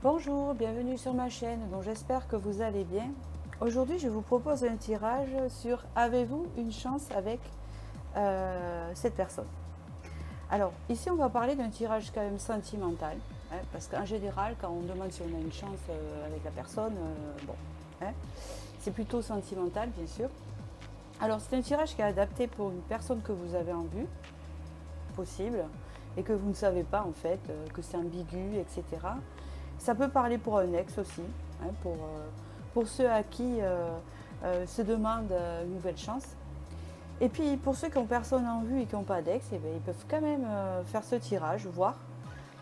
Bonjour, bienvenue sur ma chaîne, donc j'espère que vous allez bien. Aujourd'hui, je vous propose un tirage sur avez-vous une chance avec cette personne. Alors, ici, on va parler d'un tirage quand même sentimental, hein, parce qu'en général, quand on demande si on a une chance avec la personne, bon, hein, c'est plutôt sentimental, bien sûr. Alors, c'est un tirage qui est adapté pour une personne que vous avez en vue, possible, et que vous ne savez pas, en fait, que c'est ambigu, etc. Ça peut parler pour un ex aussi, hein, pour ceux à qui se demandent une nouvelle chance. Et puis pour ceux qui n'ont personne en vue et qui n'ont pas d'ex, eh bien, ils peuvent quand même faire ce tirage, voir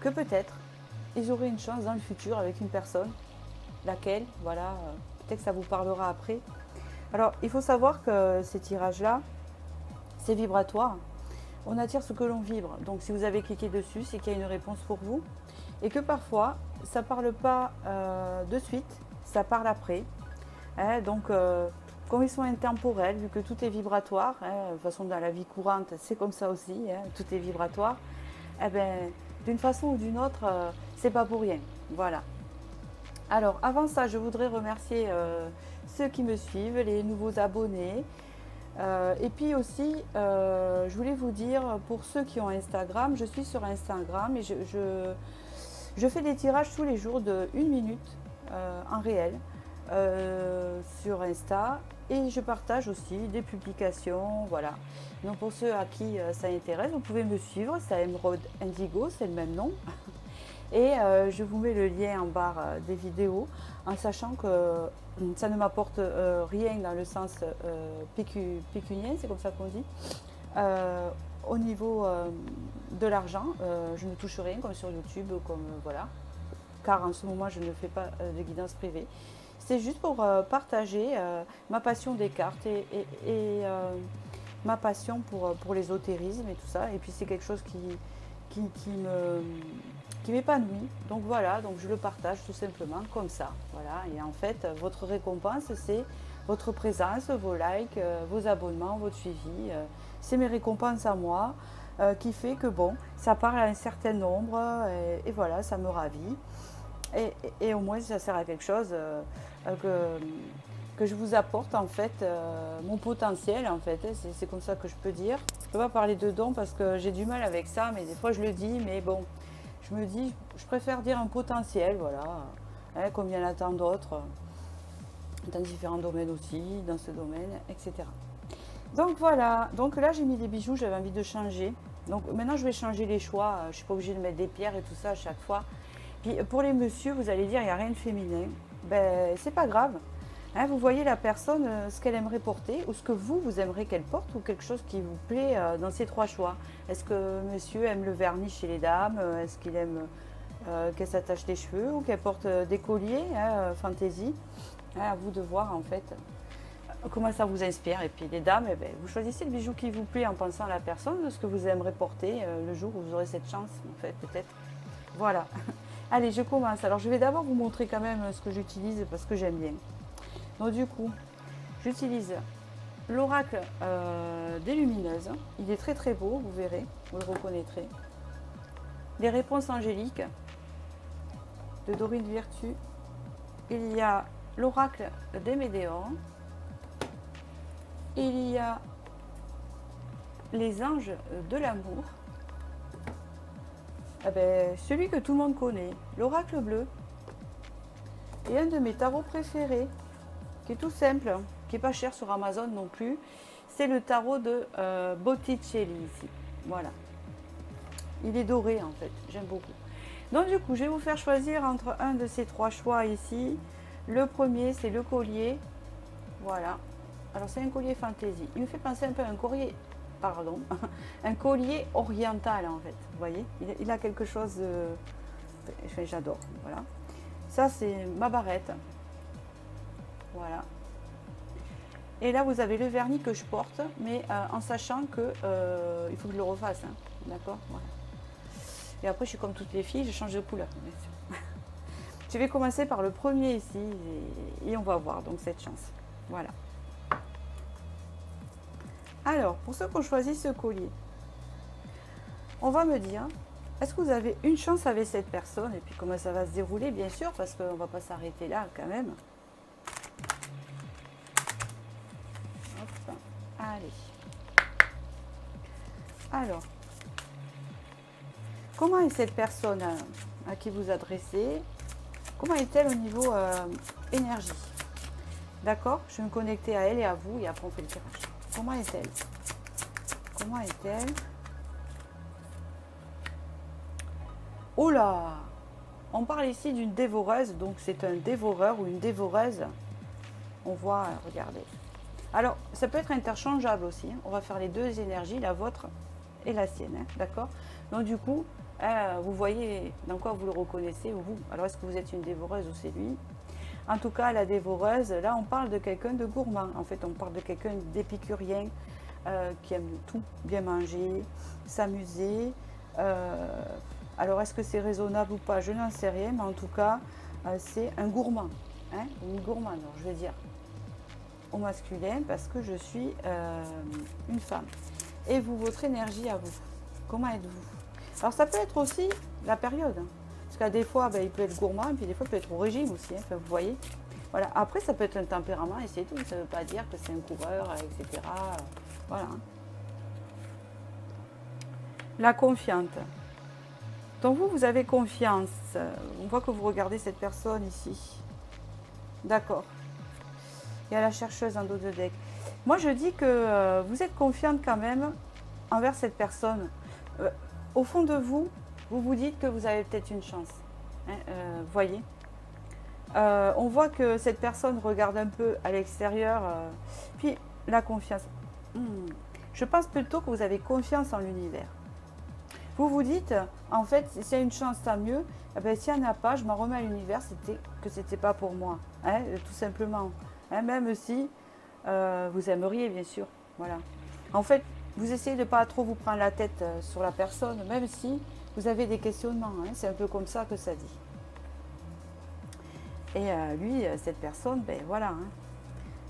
que peut-être ils auraient une chance dans le futur avec une personne, laquelle, voilà, peut-être que ça vous parlera après. Alors il faut savoir que ces tirages-là, c'est vibratoire. On attire ce que l'on vibre. Donc si vous avez cliqué dessus, c'est qu'il y a une réponse pour vous. Et que parfois, ça ne parle pas de suite, ça parle après. Hein, donc, comme ils sont intemporels, vu que tout est vibratoire, hein, de toute façon dans la vie courante, c'est comme ça aussi, hein, tout est vibratoire, eh ben, d'une façon ou d'une autre, c'est pas pour rien. Voilà. Alors, avant ça, je voudrais remercier ceux qui me suivent, les nouveaux abonnés. Et puis aussi, je voulais vous dire, pour ceux qui ont Instagram, je suis sur Instagram et je fais des tirages tous les jours de 1 minute en réel sur Insta et je partage aussi des publications, voilà. Donc pour ceux à qui ça intéresse, vous pouvez me suivre, c'est Emeraude Indigo, c'est le même nom. Et je vous mets le lien en barre des vidéos en sachant que ça ne m'apporte rien dans le sens pécunien, c'est comme ça qu'on dit. Au niveau de l'argent, je ne touche rien comme sur YouTube, comme voilà, car en ce moment je ne fais pas de guidance privée. C'est juste pour partager ma passion des cartes et ma passion pour l'ésotérisme et tout ça. Et puis c'est quelque chose qui m'épanouit. Donc voilà, donc je le partage tout simplement comme ça. Voilà. Et en fait, votre récompense, c'est votre présence, vos likes, vos abonnements, votre suivi. C'est mes récompenses à moi qui fait que bon, ça parle à un certain nombre et voilà, ça me ravit. Et au moins, ça sert à quelque chose que je vous apporte en fait, mon potentiel en fait, c'est comme ça que je peux dire. Je ne peux pas parler de dons parce que j'ai du mal avec ça, mais des fois je le dis, mais bon, je me dis, je préfère dire un potentiel, voilà, hein, comme il y en a tant d'autres, dans différents domaines aussi, dans ce domaine, etc. Donc voilà, donc là j'ai mis des bijoux, j'avais envie de changer. Donc maintenant je vais changer les choix, je ne suis pas obligée de mettre des pierres et tout ça à chaque fois. Puis pour les messieurs, vous allez dire, il n'y a rien de féminin. Ben, c'est pas grave. Hein, vous voyez la personne, ce qu'elle aimerait porter, ou ce que vous aimeriez qu'elle porte, ou quelque chose qui vous plaît dans ces trois choix. Est-ce que monsieur aime le vernis chez les dames? Est-ce qu'il aime qu'elle s'attache les cheveux, ou qu'elle porte des colliers, hein, fantaisie? Hein, à vous de voir en fait comment ça vous inspire. Et puis les dames, eh ben, vous choisissez le bijou qui vous plaît en pensant à la personne, de ce que vous aimeriez porter le jour où vous aurez cette chance, en fait, peut-être. Voilà. Allez, je commence. Alors, je vais d'abord vous montrer quand même ce que j'utilise parce que j'aime bien. Donc, du coup, j'utilise l'oracle des lumineuses. Il est très très beau, vous verrez, vous le reconnaîtrez. Les réponses angéliques de Dorine Virtue. Il y a l'oracle des médéors. Il y a les anges de l'amour. Eh ben, celui que tout le monde connaît, l'oracle bleu. Et un de mes tarots préférés, qui est tout simple, qui n'est pas cher sur Amazon non plus, c'est le tarot de Botticelli ici. Voilà. Il est doré en fait, j'aime beaucoup. Donc du coup, je vais vous faire choisir entre un de ces trois choix ici. Le premier, c'est le collier. Voilà. Alors c'est un collier fantaisie. Il me fait penser un peu à un collier, pardon, un collier oriental en fait. Vous voyez, il a quelque chose de... Enfin, j'adore. Voilà. Ça, c'est ma barrette. Voilà. Et là, vous avez le vernis que je porte, mais en sachant que il faut que je le refasse. Hein. D'accord, voilà. Et après, je suis comme toutes les filles, je change de couleur, bien sûr. Je vais commencer par le premier ici, et on va voir donc cette chance. Voilà. Alors, pour ceux qui ont choisi ce collier, on va me dire Est-ce que vous avez une chance avec cette personne? Et puis comment ça va se dérouler, bien sûr, parce qu'on ne va pas s'arrêter là quand même. Hop. Allez. Alors, comment est cette personne à qui vous adressez? Comment est-elle au niveau énergie? D'accord, je vais me connecter à elle et à vous et après on fait le tirage. Comment est-elle? Comment est-elle? Oh là! On parle ici d'une dévoreuse, donc c'est un dévoreur ou une dévoreuse. On voit, regardez. Alors, ça peut être interchangeable aussi. Hein. On va faire les deux énergies, la vôtre et la sienne. Hein, d'accord? Donc du coup, vous voyez dans quoi vous le reconnaissez, vous. Alors, est-ce que vous êtes une dévoreuse ou c'est lui? En tout cas, la dévoreuse, là, on parle de quelqu'un de gourmand. En fait, on parle de quelqu'un d'épicurien qui aime tout, bien manger, s'amuser. Alors, est-ce que c'est raisonnable ou pas? Je n'en sais rien, mais en tout cas, c'est un gourmand. Hein, une gourmande, alors, je vais dire au masculin parce que je suis une femme. Et vous, votre énergie à vous, comment êtes-vous? Alors, ça peut être aussi la période. Hein. Parce qu'à des fois, ben, il peut être gourmand, et puis des fois, il peut être au régime aussi. Hein, enfin, vous voyez. Voilà. Après, ça peut être un tempérament et c'est tout. Ça ne veut pas dire que c'est un coureur, etc. Voilà. La confiante. Donc vous, vous avez confiance. On voit que vous regardez cette personne ici. D'accord. Il y a la chercheuse en dos de deck. Moi, je dis que vous êtes confiante quand même envers cette personne. Au fond de vous, vous vous dites que vous avez peut-être une chance. Hein, voyez. On voit que cette personne regarde un peu à l'extérieur. Puis, la confiance. Je pense plutôt que vous avez confiance en l'univers. Vous vous dites, en fait, s'il y a une chance, tant mieux. Eh bien, s'il n'y en a pas, je m'en remets à l'univers, que ce n'était pas pour moi. Hein, tout simplement. Hein, même si vous aimeriez, bien sûr. Voilà. En fait, vous essayez de ne pas trop vous prendre la tête sur la personne, même si vous avez des questionnements. Hein, c'est un peu comme ça que ça dit. Et lui, cette personne, ben voilà. Hein,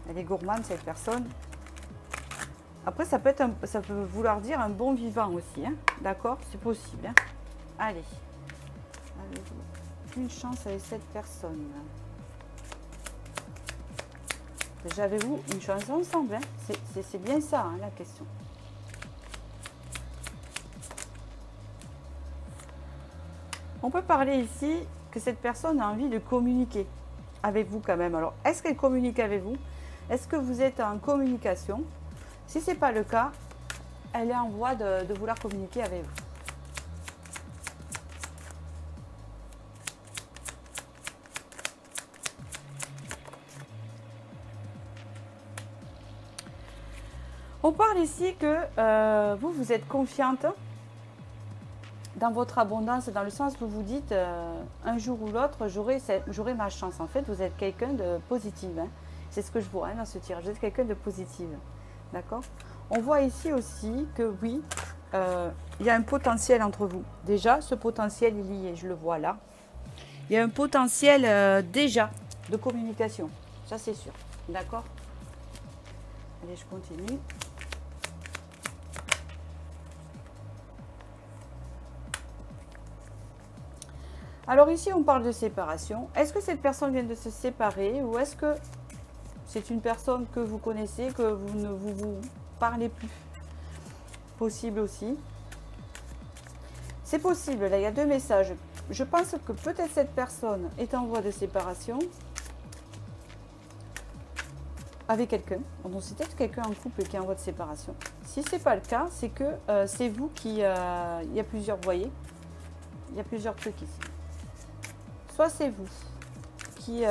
elle est gourmande, cette personne. Après, ça peut vouloir dire un bon vivant aussi. Hein, d'accord? C'est possible. Hein. Allez. Avez-vous une chance avec cette personne? Déjà, avez-vous une chance ensemble? Hein, c'est bien ça, hein, la question. On peut parler ici que cette personne a envie de communiquer avec vous quand même. Alors, est-ce qu'elle communique avec vous? Est-ce que vous êtes en communication? Si ce n'est pas le cas, elle est en voie de vouloir communiquer avec vous. On parle ici que vous êtes confiante dans votre abondance, dans le sens où vous vous dites un jour ou l'autre, j'aurai ma chance. En fait, vous êtes quelqu'un de positif. Hein. C'est ce que je vois hein, dans ce tirage. Vous êtes quelqu'un de positif. D'accord? On voit ici aussi que oui, il y a un potentiel entre vous. Déjà, ce potentiel, il y est, je le vois là. Il y a un potentiel déjà de communication. Ça, c'est sûr. D'accord? Allez, je continue. Alors ici, on parle de séparation. Est-ce que cette personne vient de se séparer ou est-ce que c'est une personne que vous connaissez, que vous ne vous parlez plus? Possible aussi. C'est possible, là il y a deux messages. Je pense que peut-être cette personne est en voie de séparation avec quelqu'un. Donc c'est peut-être quelqu'un en couple qui est en voie de séparation. Si ce n'est pas le cas, c'est que c'est vous qui... il y a plusieurs, vous voyez, il y a plusieurs trucs ici. Soit c'est vous qui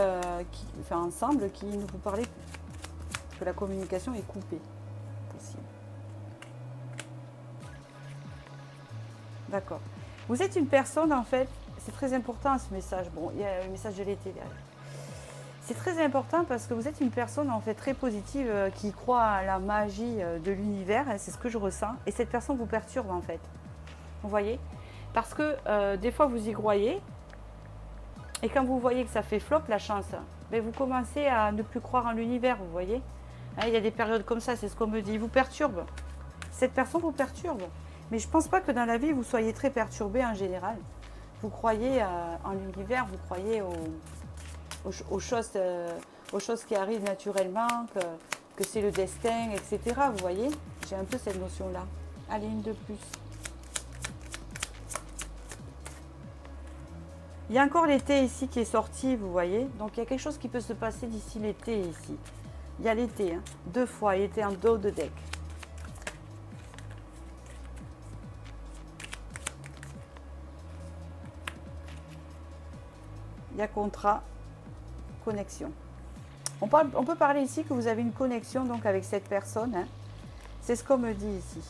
enfin, ensemble, qui ne vous parlez plus. Que la communication est coupée. Possible. D'accord. Vous êtes une personne, en fait, c'est très important ce message. Bon, il y a le message de l'été derrière. C'est très important parce que vous êtes une personne, en fait, très positive, qui croit à la magie de l'univers. C'est ce que je ressens. Et cette personne vous perturbe, en fait. Vous voyez? Parce que des fois, vous y croyez. Et quand vous voyez que ça fait flop, la chance, ben vous commencez à ne plus croire en l'univers, vous voyez. Hein, il y a des périodes comme ça, c'est ce qu'on me dit. Il vous perturbe. Cette personne vous perturbe. Mais je ne pense pas que dans la vie, vous soyez très perturbé en général. Vous croyez en l'univers, vous croyez aux choses qui arrivent naturellement, que c'est le destin, etc. Vous voyez, j'ai un peu cette notion-là. Allez, une de plus. Il y a encore l'été ici qui est sorti, vous voyez. Donc il y a quelque chose qui peut se passer d'ici l'été ici. Il y a l'été, hein, 2 fois, il était en dos de deck. Il y a contrat, connexion. On peut parler ici que vous avez une connexion donc avec cette personne. Hein. C'est ce qu'on me dit ici.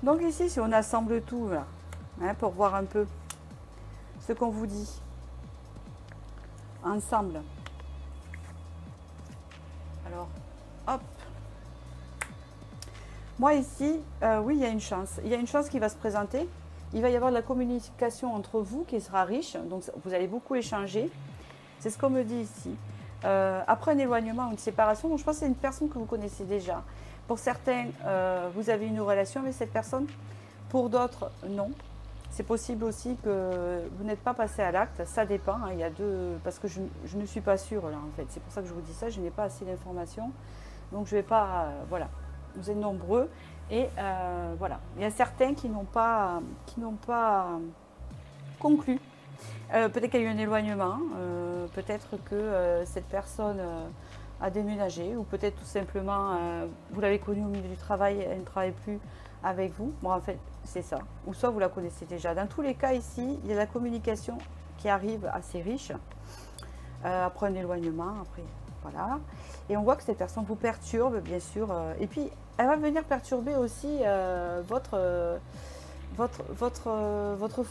Donc ici, si on assemble tout là, hein, pour voir un peu ce qu'on vous dit ensemble. Alors, hop. Moi ici, oui, il y a une chance. Il y a une chance qui va se présenter. Il va y avoir de la communication entre vous qui sera riche. Donc, vous allez beaucoup échanger. C'est ce qu'on me dit ici. Après un éloignement ou une séparation, donc je pense que c'est une personne que vous connaissez déjà. Pour certains, vous avez une relation avec cette personne. Pour d'autres, non. C'est possible aussi que vous n'êtes pas passé à l'acte. Ça dépend. Hein, il y a deux, parce que je ne suis pas sûre là en fait. C'est pour ça que je vous dis ça. Je n'ai pas assez d'informations. Donc je ne vais pas... voilà. Vous êtes nombreux. Et voilà. Il y a certains qui n'ont pas conclu. Peut-être qu'il y a eu un éloignement. Peut-être que cette personne a déménagé. Ou peut-être tout simplement, vous l'avez connue au milieu du travail. Elle ne travaille plus avec vous. Bon, en fait, c'est ça. Ou soit vous la connaissez déjà. Dans tous les cas, ici, il y a la communication qui arrive assez riche. Après un éloignement, après, voilà. Et on voit que cette personne vous perturbe, bien sûr. Et puis, elle va venir perturber aussi votre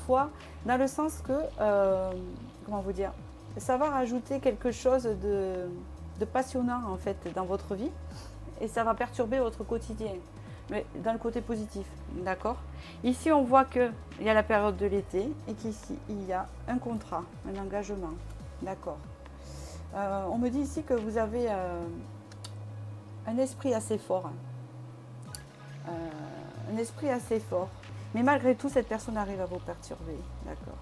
foi, dans le sens que, comment vous dire, ça va rajouter quelque chose de passionnant, en fait, dans votre vie. Et ça va perturber votre quotidien. Mais dans le côté positif, d'accord. Ici, on voit qu'il y a la période de l'été et qu'ici, il y a un contrat, un engagement, d'accord. On me dit ici que vous avez un esprit assez fort. Un esprit assez fort. Mais malgré tout, cette personne arrive à vous perturber, d'accord.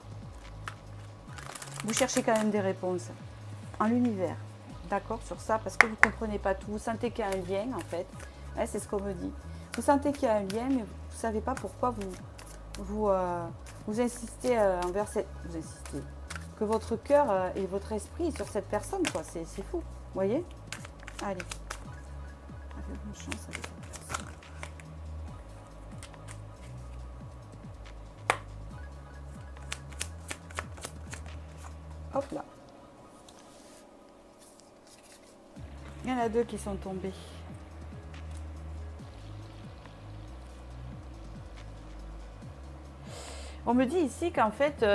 Vous cherchez quand même des réponses en l'univers, d'accord, sur ça, parce que vous ne comprenez pas tout. Vous sentez qu'il y a un lien, en fait. Ouais, c'est ce qu'on me dit. Vous sentez qu'il y a un lien, mais vous ne savez pas pourquoi vous insistez envers cette... Vous insistez. Que votre cœur et votre esprit sur cette personne, quoi. C'est fou. Vous voyez? Allez. Avez-vous une chance avec cette personne? Hop là. Il y en a 2 qui sont tombés. On me dit ici qu'en fait,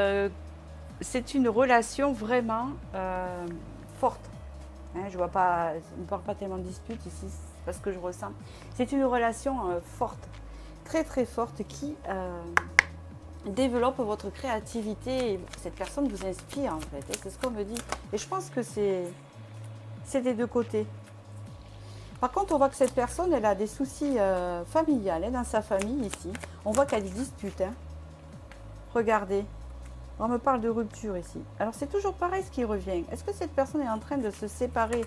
c'est une relation vraiment forte. Hein, je vois pas, je ne parle pas tellement de dispute ici, c'est pas ce que je ressens. C'est une relation forte, très très forte, qui développe votre créativité. Et cette personne vous inspire en fait, c'est ce qu'on me dit. Et je pense que c'est des 2 côtés. Par contre, on voit que cette personne, elle a des soucis familiales, hein, dans sa famille ici. On voit qu'elle dispute. Hein. Regardez, on me parle de rupture ici. Alors c'est toujours pareil ce qui revient. Est-ce que cette personne est en train de se séparer?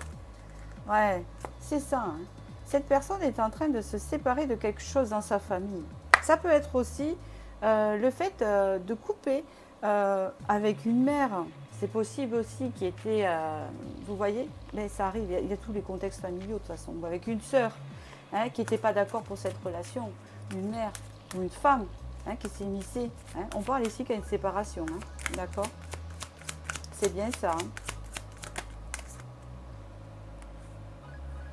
Ouais, c'est ça. Hein. Cette personne est en train de se séparer de quelque chose dans sa famille. Ça peut être aussi le fait de couper avec une mère. C'est possible aussi qui était, vous voyez, mais ça arrive, il y a tous les contextes familiaux de toute façon. Avec une sœur, hein, qui n'était pas d'accord pour cette relation, une mère ou une femme, hein, qui s'est immiscée. Hein. On parle ici qu'il y a une séparation, hein, d'accord? C'est bien ça. Hein.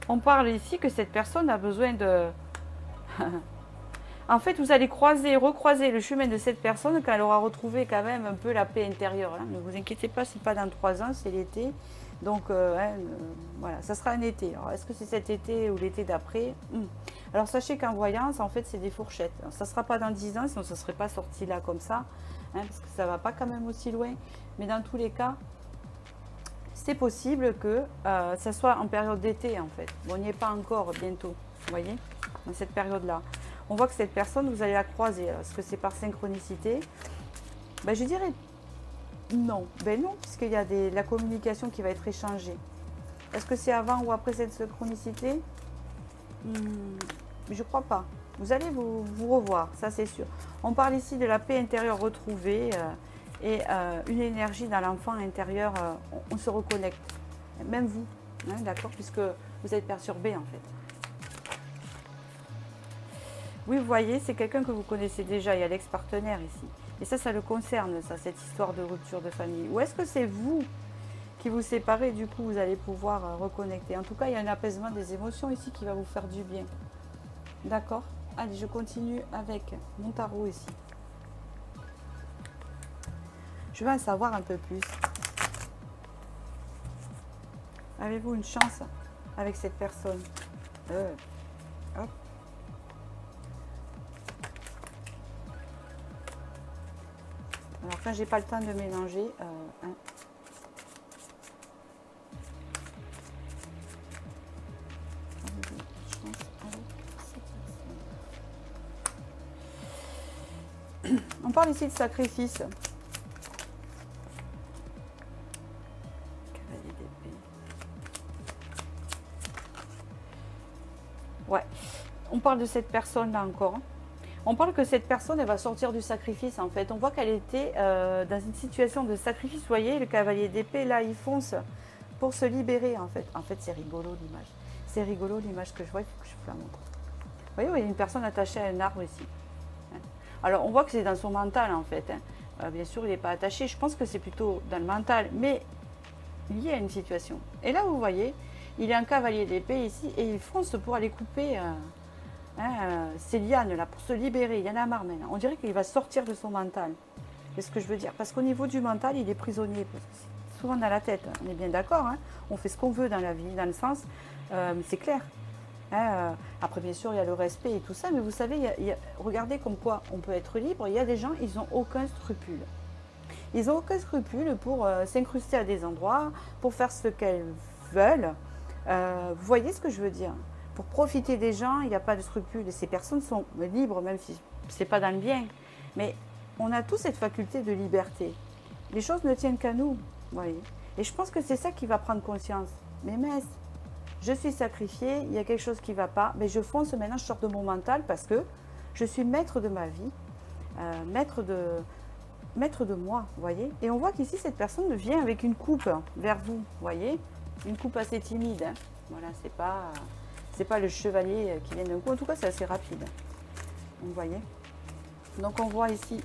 On parle ici que cette personne a besoin de... En fait, vous allez recroiser le chemin de cette personne quand elle aura retrouvé quand même un peu la paix intérieure. Hein. Ne vous inquiétez pas, c'est pas dans 3 ans, c'est l'été. Donc, voilà, ça sera un été. Alors, est-ce que c'est cet été ou l'été d'après? Alors, sachez qu'en voyance, en fait, c'est des fourchettes. Alors, ça ne sera pas dans 10 ans, sinon ça ne serait pas sorti là comme ça. Hein, parce que ça ne va pas quand même aussi loin. Mais dans tous les cas, c'est possible que ça soit en période d'été, en fait. Bon, on n'y est pas encore bientôt, vous voyez, dans cette période-là. On voit que cette personne, vous allez la croiser. Est-ce que c'est par synchronicité? Ben, je dirais non. Ben non, puisqu'il y a la communication qui va être échangée. Est-ce que c'est avant ou après cette synchronicité? Je ne crois pas. Vous allez vous revoir, ça c'est sûr. On parle ici de la paix intérieure retrouvée et une énergie dans l'enfant intérieur. On se reconnecte. Même vous, hein, d'accord, puisque vous êtes perturbé en fait. Oui, vous voyez, c'est quelqu'un que vous connaissez déjà. Il y a l'ex-partenaire ici. Et ça le concerne, ça, cette histoire de rupture de famille. Ou est-ce que c'est vous qui vous séparez, du coup, vous allez pouvoir reconnecter. En tout cas, il y a un apaisement des émotions ici qui va vous faire du bien. D'accord? Allez, je continue avec mon tarot ici. Je veux en savoir un peu plus. Avez-vous une chance avec cette personne? Hop. Alors, quand j'ai pas le temps de mélanger, hein. On parle ici de sacrifice. Cavalier d'épée. Ouais. On parle de cette personne-là encore. On parle que cette personne, elle va sortir du sacrifice, en fait. On voit qu'elle était dans une situation de sacrifice. Vous voyez, le cavalier d'épée, là, il fonce pour se libérer, en fait. En fait, c'est rigolo, l'image. C'est rigolo, l'image que je vois. Il faut que je vous la montre. Vous voyez, il y a une personne attachée à un arbre ici. Alors, on voit que c'est dans son mental, en fait. Bien sûr, il n'est pas attaché. Je pense que c'est plutôt dans le mental, mais lié à une situation. Et là, vous voyez, il est un cavalier d'épée ici, et il fonce pour aller couper ces lianes, là, pour se libérer. Il y en a marre maintenant. On dirait qu'il va sortir de son mental. C'est ce que je veux dire. Parce qu'au niveau du mental, il est prisonnier. Parce que c'est souvent dans la tête. On est bien d'accord, hein. On fait ce qu'on veut dans la vie, dans le sens, mais c'est clair. Après, bien sûr, il y a le respect et tout ça, mais vous savez, regardez comme quoi on peut être libre. Il y a des gens, ils n'ont aucun scrupule. Ils n'ont aucun scrupule pour s'incruster à des endroits, pour faire ce qu'elles veulent. Vous voyez ce que je veux dire? Pour profiter des gens, il n'y a pas de scrupule. Et ces personnes sont libres, même si ce n'est pas dans le bien. Mais on a tous cette faculté de liberté. Les choses ne tiennent qu'à nous. Vous voyez. Et je pense que c'est ça qui va prendre conscience. Mais mince, je suis sacrifiée, il y a quelque chose qui ne va pas, mais je fonce maintenant, je sors de mon mental parce que je suis maître de ma vie, maître de moi, vous voyez. Et on voit qu'ici, cette personne vient avec une coupe vers vous, vous voyez. Une coupe assez timide, hein. Voilà, c'est pas le chevalier qui vient d'un coup, en tout cas, c'est assez rapide. Vous voyez. Donc, on voit ici.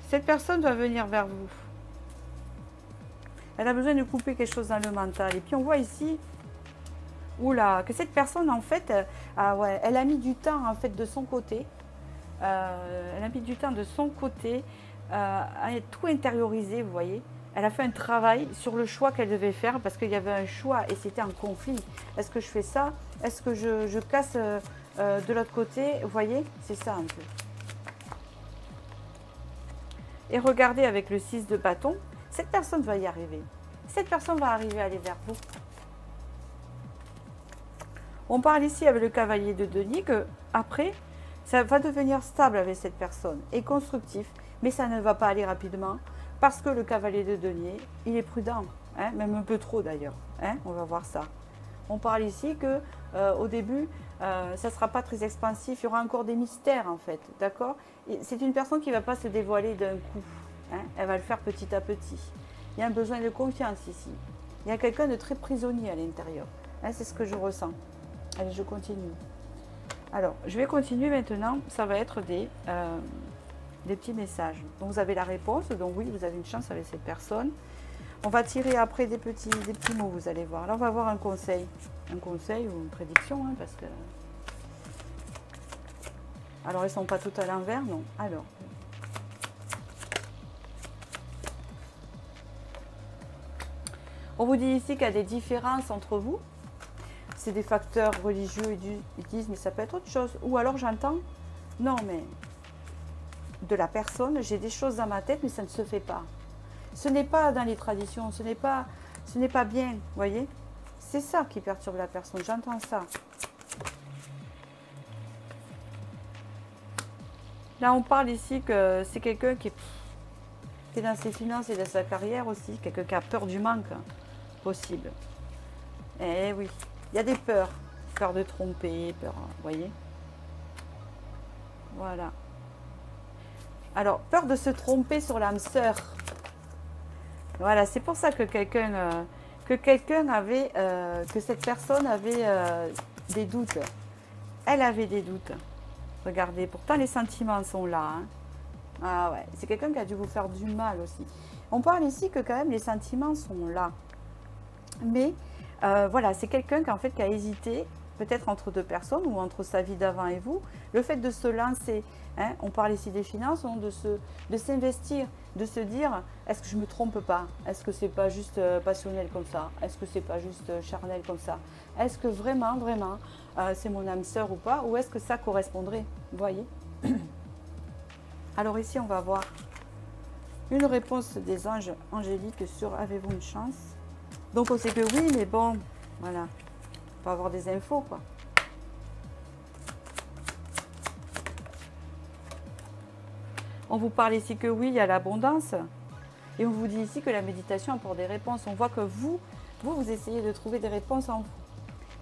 Cette personne doit venir vers vous. Elle a besoin de couper quelque chose dans le mental. Et puis on voit ici, oula, que cette personne, en fait, ouais, elle a mis du temps, en fait, de son côté. Elle a mis du temps de son côté à tout intérioriser, vous voyez. Elle a fait un travail sur le choix qu'elle devait faire parce qu'il y avait un choix et c'était un conflit. Est-ce que je fais ça? Est-ce que je casse de l'autre côté? Vous voyez, c'est ça un peu. Et regardez avec le 6 de bâton. Cette personne va y arriver. Cette personne va arriver à aller vers vous. On parle ici avec le cavalier de denier que après, ça va devenir stable avec cette personne et constructif, mais ça ne va pas aller rapidement parce que le cavalier de denier, il est prudent, hein, même un peu trop d'ailleurs. Hein, on va voir ça. On parle ici que au début, ça ne sera pas très expansif. Il y aura encore des mystères en fait, d'accord. C'est une personne qui ne va pas se dévoiler d'un coup. Hein, elle va le faire petit à petit. Il y a un besoin de confiance ici. Il y a quelqu'un de très prisonnier à l'intérieur. Hein, c'est ce que je ressens. Allez, je continue. Alors, je vais continuer maintenant. Ça va être des petits messages. Donc, vous avez la réponse. Donc, oui, vous avez une chance avec cette personne. On va tirer après des petits mots, vous allez voir. Là, on va avoir un conseil. Un conseil ou une prédiction, hein, parce que... Alors, ils ne sont pas tout à l'envers, non. Alors... On vous dit ici qu'il y a des différences entre vous. C'est des facteurs religieux, ils disent, mais ça peut être autre chose. Ou alors j'entends, non mais, de la personne, j'ai des choses dans ma tête, mais ça ne se fait pas. Ce n'est pas dans les traditions, ce n'est pas bien, vous voyez. C'est ça qui perturbe la personne, j'entends ça. Là, on parle ici que c'est quelqu'un qui est dans ses finances et dans sa carrière aussi. Quelqu'un qui a peur du manque, possible. Eh oui, il y a des peurs. Peur de tromper, peur, vous voyez. Voilà. Alors, peur de se tromper sur l'âme sœur. Voilà, c'est pour ça que quelqu'un avait, que cette personne avait des doutes. Elle avait des doutes. Regardez, pourtant les sentiments sont là. Hein. Ah ouais, c'est quelqu'un qui a dû vous faire du mal aussi. On parle ici que quand même les sentiments sont là. Mais voilà, c'est quelqu'un qui en fait qui a hésité, peut-être entre deux personnes ou entre sa vie d'avant et vous. Le fait de se lancer, hein, on parle ici des finances, hein, de s'investir, de se dire, est-ce que je ne me trompe pas? Est-ce que c'est pas juste passionnel comme ça? Est-ce que c'est pas juste charnel comme ça? Est-ce que vraiment, vraiment, c'est mon âme sœur ou pas? Ou est-ce que ça correspondrait? Vous voyez? Alors ici, on va voir une réponse des anges angéliques sur avez-vous une chance? Donc on sait que oui, mais bon, voilà. On va avoir des infos, quoi. On vous parle ici que oui, il y a l'abondance. Et on vous dit ici que la méditation apporte des réponses. On voit que vous essayez de trouver des réponses en vous.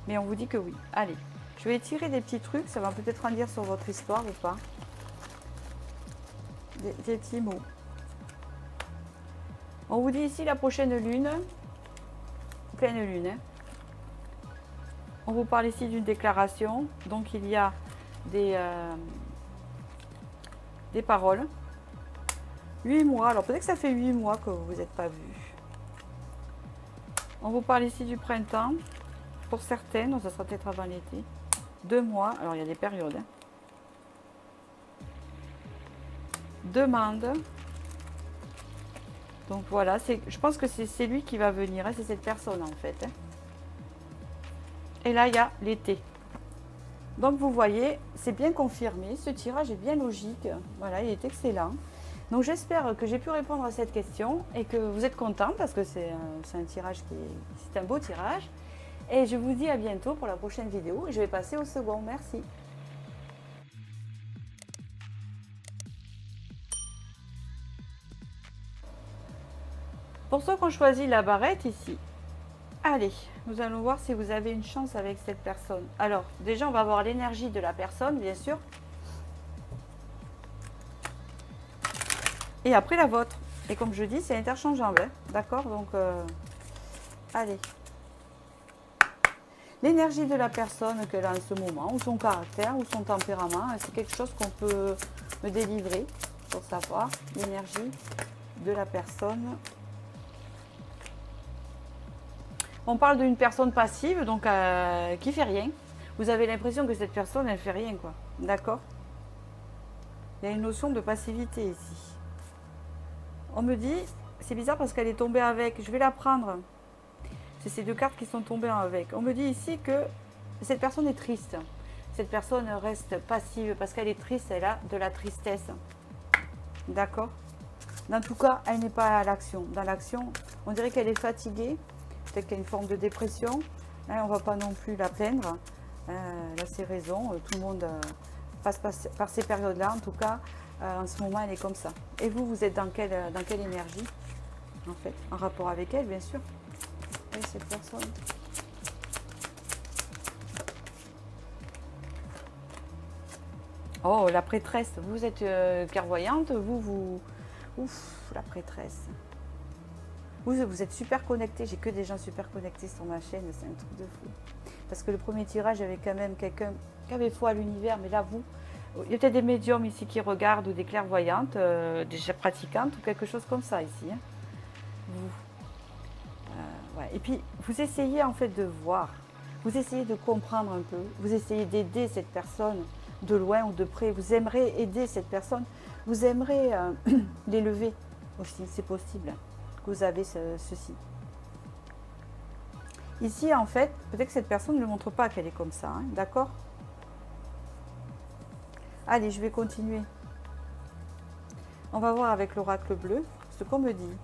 Mais on vous dit que oui. Allez, je vais tirer des petits trucs. Ça va peut-être en dire sur votre histoire ou pas. Des petits mots. On vous dit ici la prochaine lune. Pleine lune. Hein. On vous parle ici d'une déclaration. Donc il y a des paroles. 8 mois. Alors peut-être que ça fait 8 mois que vous n'êtes pas vu. On vous parle ici du printemps. Pour certaines, donc ça sera peut-être avant l'été. 2 mois. Alors il y a des périodes. Hein. Demande. Donc voilà, je pense que c'est lui qui va venir. Hein, c'est cette personne en fait. Hein. Et là, il y a l'été. Donc vous voyez, c'est bien confirmé. Ce tirage est bien logique. Voilà, il est excellent. Donc j'espère que j'ai pu répondre à cette question et que vous êtes contents parce que c'est un tirage c'est un beau tirage. Et je vous dis à bientôt pour la prochaine vidéo. Et je vais passer au second. Merci. Pour ceux qui ont choisi la barrette ici, allez, nous allons voir si vous avez une chance avec cette personne. Alors, déjà, on va voir l'énergie de la personne, bien sûr. Et après, la vôtre. Et comme je dis, c'est interchangeable. Hein, d'accord? Donc, allez. L'énergie de la personne qu'elle a en ce moment, ou son caractère, ou son tempérament, c'est quelque chose qu'on peut me délivrer pour savoir l'énergie de la personne. On parle d'une personne passive, donc qui fait rien. Vous avez l'impression que cette personne, elle fait rien, quoi. D'accord? Il y a une notion de passivité ici. On me dit, c'est bizarre parce qu'elle est tombée avec. Je vais la prendre. C'est ces deux cartes qui sont tombées avec. On me dit ici que cette personne est triste. Cette personne reste passive parce qu'elle est triste, elle a de la tristesse. D'accord? En tout cas, elle n'est pas à l'action. Dans l'action, on dirait qu'elle est fatiguée. Peut-être qu'il y a une forme de dépression. Hein, on ne va pas non plus la plaindre. Elle a ses raisons. Tout le monde passe par ces périodes-là. En tout cas, en ce moment, elle est comme ça. Et vous, vous êtes dans quelle énergie, en fait? En rapport avec elle, bien sûr. Et cette personne. Oh, la prêtresse. Vous êtes clairvoyante. Ouf, la prêtresse. Vous êtes super connectés. J'ai que des gens super connectés sur ma chaîne. C'est un truc de fou. Parce que le premier tirage, avait quand même quelqu'un qui avait foi à l'univers. Mais là, il y a peut-être des médiums ici qui regardent ou des clairvoyantes, des pratiquantes ou quelque chose comme ça ici. Hein. Ouais. Et puis, vous essayez en fait de voir. Vous essayez de comprendre un peu. Vous essayez d'aider cette personne de loin ou de près. Vous aimeriez aider cette personne. Vous aimeriez l'élever aussi. C'est possible que vous avez ceci. Ici, en fait, peut-être que cette personne ne montre pas qu'elle est comme ça. Hein, d'accord? Allez, je vais continuer. On va voir avec l'oracle bleu ce qu'on me dit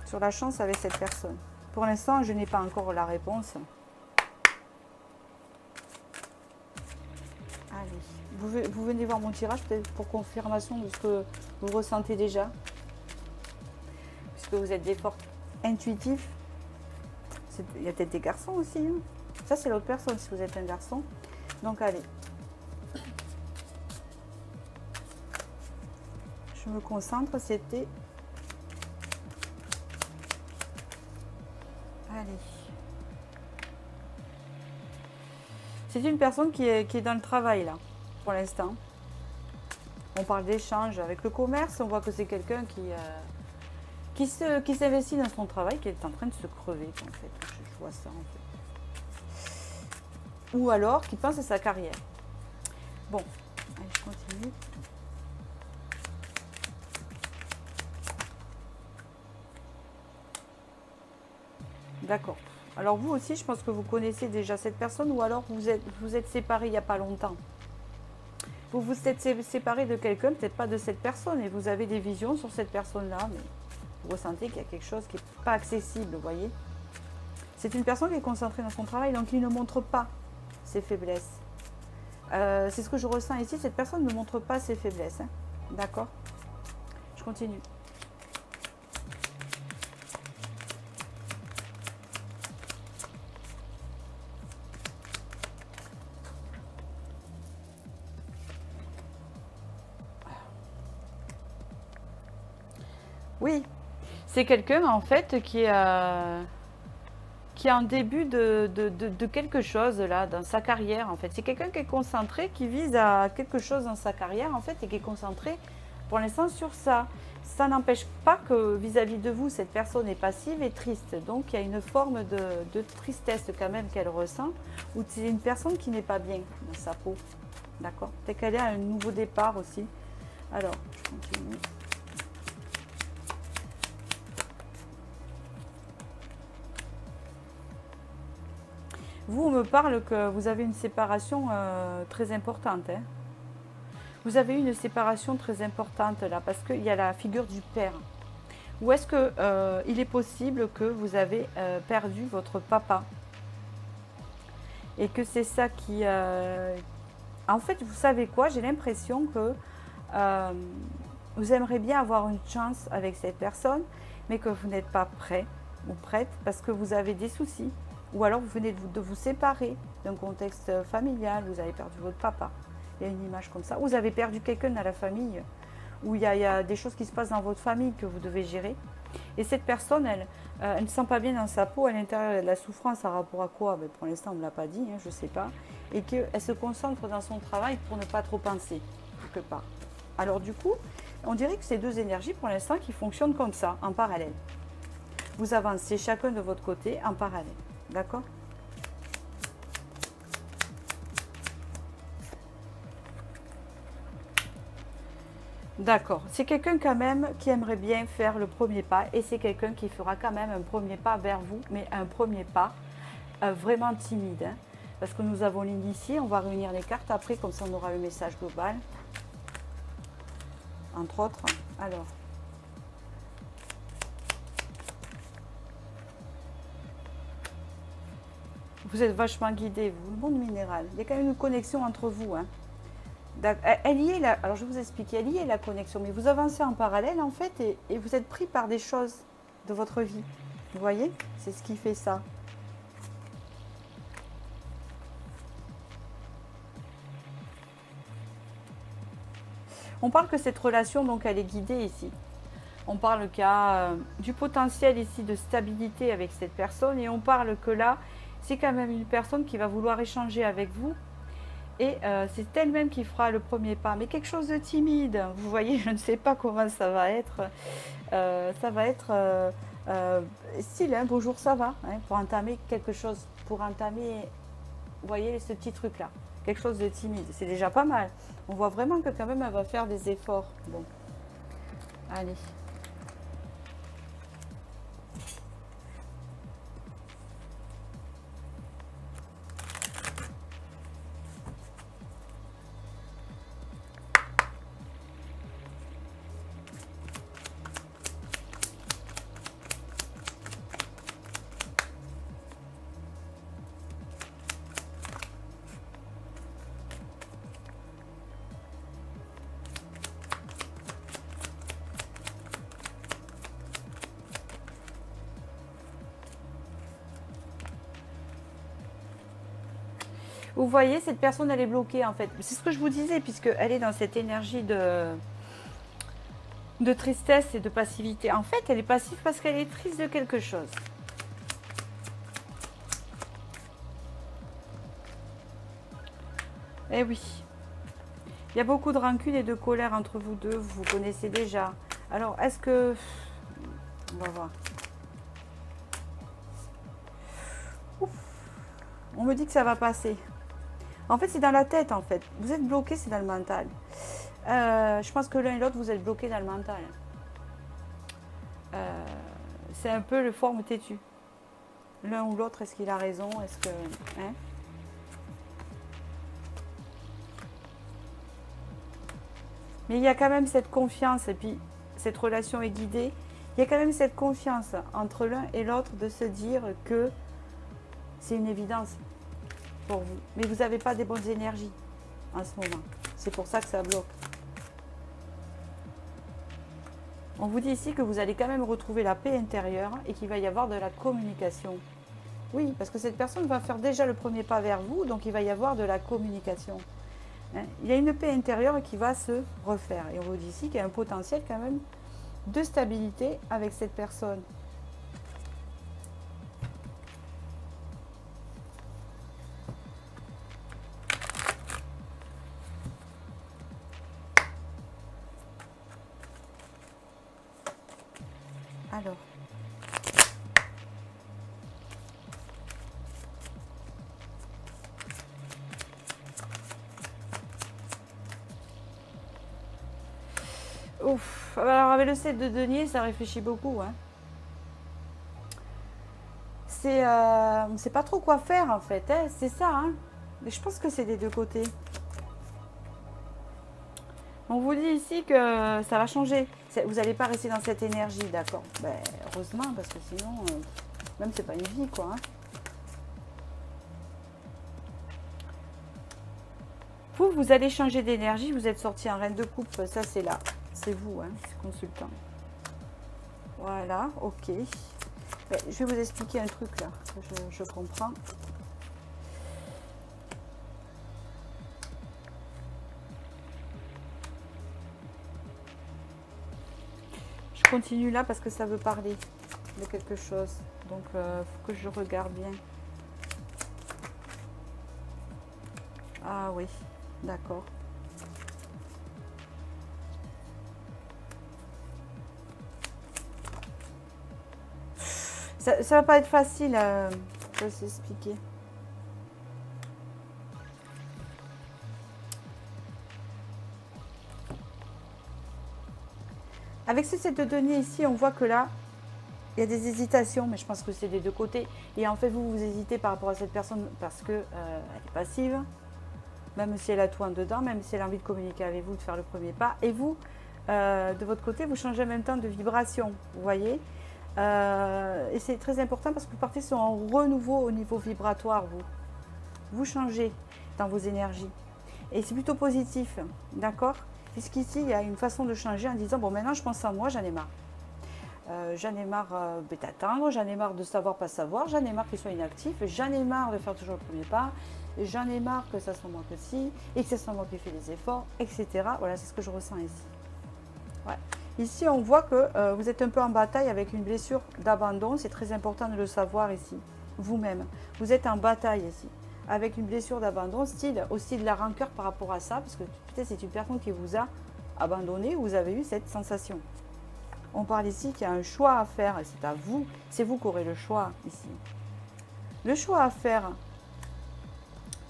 sur la chance avec cette personne. Pour l'instant, je n'ai pas encore la réponse. Allez, vous venez voir mon tirage peut-être pour confirmation de ce que vous ressentez déjà. Puisque vous êtes des forts intuitifs. Il y a peut-être des garçons aussi. Hein. Ça, c'est l'autre personne si vous êtes un garçon. Donc, allez. Je me concentre, c'était... Allez. C'est une personne qui est dans le travail, là, pour l'instant. On parle d'échange avec le commerce. On voit que c'est quelqu'un qui s'investit dans son travail, qui est en train de se crever, en fait. Je vois ça, en fait. Ou alors, qui pense à sa carrière. Bon, allez, je continue. D'accord. Alors vous aussi, je pense que vous connaissez déjà cette personne ou alors vous êtes séparés il n'y a pas longtemps. Vous vous êtes séparés de quelqu'un, peut-être pas de cette personne, et vous avez des visions sur cette personne-là, mais vous ressentez qu'il y a quelque chose qui n'est pas accessible, vous voyez. C'est une personne qui est concentrée dans son travail, donc il ne montre pas ses faiblesses. C'est ce que je ressens ici, cette personne ne montre pas ses faiblesses. Hein. D'accord? Je continue. Oui, c'est quelqu'un en fait qui est en début de quelque chose là dans sa carrière en fait. C'est quelqu'un qui est concentré, qui vise à quelque chose dans sa carrière en fait et qui est concentré pour l'instant sur ça. Ça n'empêche pas que vis-à-vis de vous, cette personne est passive et triste. Donc il y a une forme de tristesse quand même qu'elle ressent, ou c'est une personne qui n'est pas bien dans sa peau. D'accord? Peut-être qu'elle est à un nouveau départ aussi. Alors, je continue. Vous, on me parle que vous avez une séparation très importante. Hein. Vous avez une séparation très importante là, parce qu'il y a la figure du père. Ou est-ce que il est possible que vous avez perdu votre papa? Et que c'est ça qui... En fait, vous savez quoi? J'ai l'impression que vous aimeriez bien avoir une chance avec cette personne, mais que vous n'êtes pas prêt ou prête parce que vous avez des soucis. Ou alors vous venez de vous séparer d'un contexte familial, vous avez perdu votre papa. Il y a une image comme ça. Vous avez perdu quelqu'un dans la famille, où il y a des choses qui se passent dans votre famille que vous devez gérer. Et cette personne, elle ne sent pas bien dans sa peau, à l'intérieur, elle a de la souffrance par rapport à quoi? Ben, pour l'instant, on ne me l'a pas dit, hein, je ne sais pas. Et qu'elle se concentre dans son travail pour ne pas trop penser, quelque part. Alors du coup, on dirait que ces deux énergies, pour l'instant, qui fonctionnent comme ça, en parallèle. Vous avancez chacun de votre côté en parallèle. D'accord? D'accord. C'est quelqu'un quand même qui aimerait bien faire le premier pas et c'est quelqu'un qui fera quand même un premier pas vers vous, mais un premier pas vraiment timide. Hein, parce que nous avons l'initié, on va réunir les cartes après, comme ça on aura le message global. Entre autres. Alors. Vous êtes vachement guidé, vous, le monde minéral. Il y a quand même une connexion entre vous. Hein. Elle y est là. Alors je vais vous expliquer, elle y est la connexion, mais vous avancez en parallèle en fait et vous êtes pris par des choses de votre vie. Vous voyez? C'est ce qui fait ça. On parle que cette relation, donc, elle est guidée ici. On parle qu'il y a du potentiel ici de stabilité avec cette personne et on parle que là, c'est quand même une personne qui va vouloir échanger avec vous et c'est elle-même qui fera le premier pas. Mais quelque chose de timide, vous voyez, je ne sais pas comment ça va être. Ça va être style, hein, bonjour, ça va, hein, pour entamer quelque chose, pour entamer, vous voyez, ce petit truc-là. Quelque chose de timide, c'est déjà pas mal. On voit vraiment que quand même, elle va faire des efforts. Bon, allez. Vous voyez, cette personne, elle est bloquée en fait. C'est ce que je vous disais, puisqu'elle est dans cette énergie de tristesse et de passivité. En fait, elle est passive parce qu'elle est triste de quelque chose. Eh oui. Il y a beaucoup de rancune et de colère entre vous deux. Vous vous connaissez déjà. Alors, est-ce que... On va voir. Ouf. On me dit que ça va passer. En fait, c'est dans la tête, en fait. Vous êtes bloqué, c'est dans le mental. Je pense que l'un et l'autre, vous êtes bloqués dans le mental. C'est un peu le forme têtu. L'un ou l'autre, est-ce qu'il a raison? Est-ce que... Hein? Mais il y a quand même cette confiance, et puis cette relation est guidée. Il y a quand même cette confiance entre l'un et l'autre de se dire que c'est une évidence pour vous. Mais vous n'avez pas des bonnes énergies en ce moment. C'est pour ça que ça bloque. On vous dit ici que vous allez quand même retrouver la paix intérieure et qu'il va y avoir de la communication. Oui, parce que cette personne va faire déjà le premier pas vers vous, donc il va y avoir de la communication. Il y a une paix intérieure qui va se refaire. Et on vous dit ici qu'il y a un potentiel quand même de stabilité avec cette personne. Alors. Ouf. Alors avec le 7 de denier, ça réfléchit beaucoup. Hein. C'est pas trop quoi faire en fait. Hein. C'est ça. Hein. Mais je pense que c'est des deux côtés. On vous dit ici que ça va changer. Vous n'allez pas rester dans cette énergie, d'accord. Ben, heureusement, parce que sinon, même c'est pas une vie, quoi. Hein. Vous allez changer d'énergie. Vous êtes sorti en reine de coupe. Ça, c'est là. C'est vous, hein, c'est consultant. Voilà, ok. Ben, je vais vous expliquer un truc, là. Je comprends. Continue là parce que ça veut parler de quelque chose, donc faut que je regarde bien. Ah oui, d'accord. Ça va pas être facile de s'expliquer. Avec ce 7 de denier ici, on voit que là, il y a des hésitations, mais je pense que c'est des deux côtés. Et en fait, vous hésitez par rapport à cette personne parce qu'elle est passive, même si elle a tout en dedans, même si elle a envie de communiquer avec vous, de faire le premier pas. Et vous, de votre côté, vous changez en même temps de vibration, vous voyez. Et c'est très important parce que vous partez sur un renouveau au niveau vibratoire, vous. Vous changez dans vos énergies. Et c'est plutôt positif, d'accord ? Puisqu'ici, il y a une façon de changer en disant, bon, maintenant, je pense à moi, j'en ai marre. J'en ai marre d'attendre, j'en ai marre de savoir, pas savoir, j'en ai marre qu'il soit inactif, j'en ai marre de faire toujours le premier pas, j'en ai marre que ça soit moi que si, et que ce soit moi qui fais les efforts, etc. Voilà, c'est ce que je ressens ici. Ouais. Ici, on voit que vous êtes un peu en bataille avec une blessure d'abandon, c'est très important de le savoir ici, vous-même. Vous êtes en bataille ici. Avec une blessure d'abandon, style aussi de la rancœur par rapport à ça, parce que peut-être c'est une personne qui vous a abandonné, vous avez eu cette sensation. On parle ici qu'il y a un choix à faire, et c'est à vous, c'est vous qui aurez le choix ici. Le choix à faire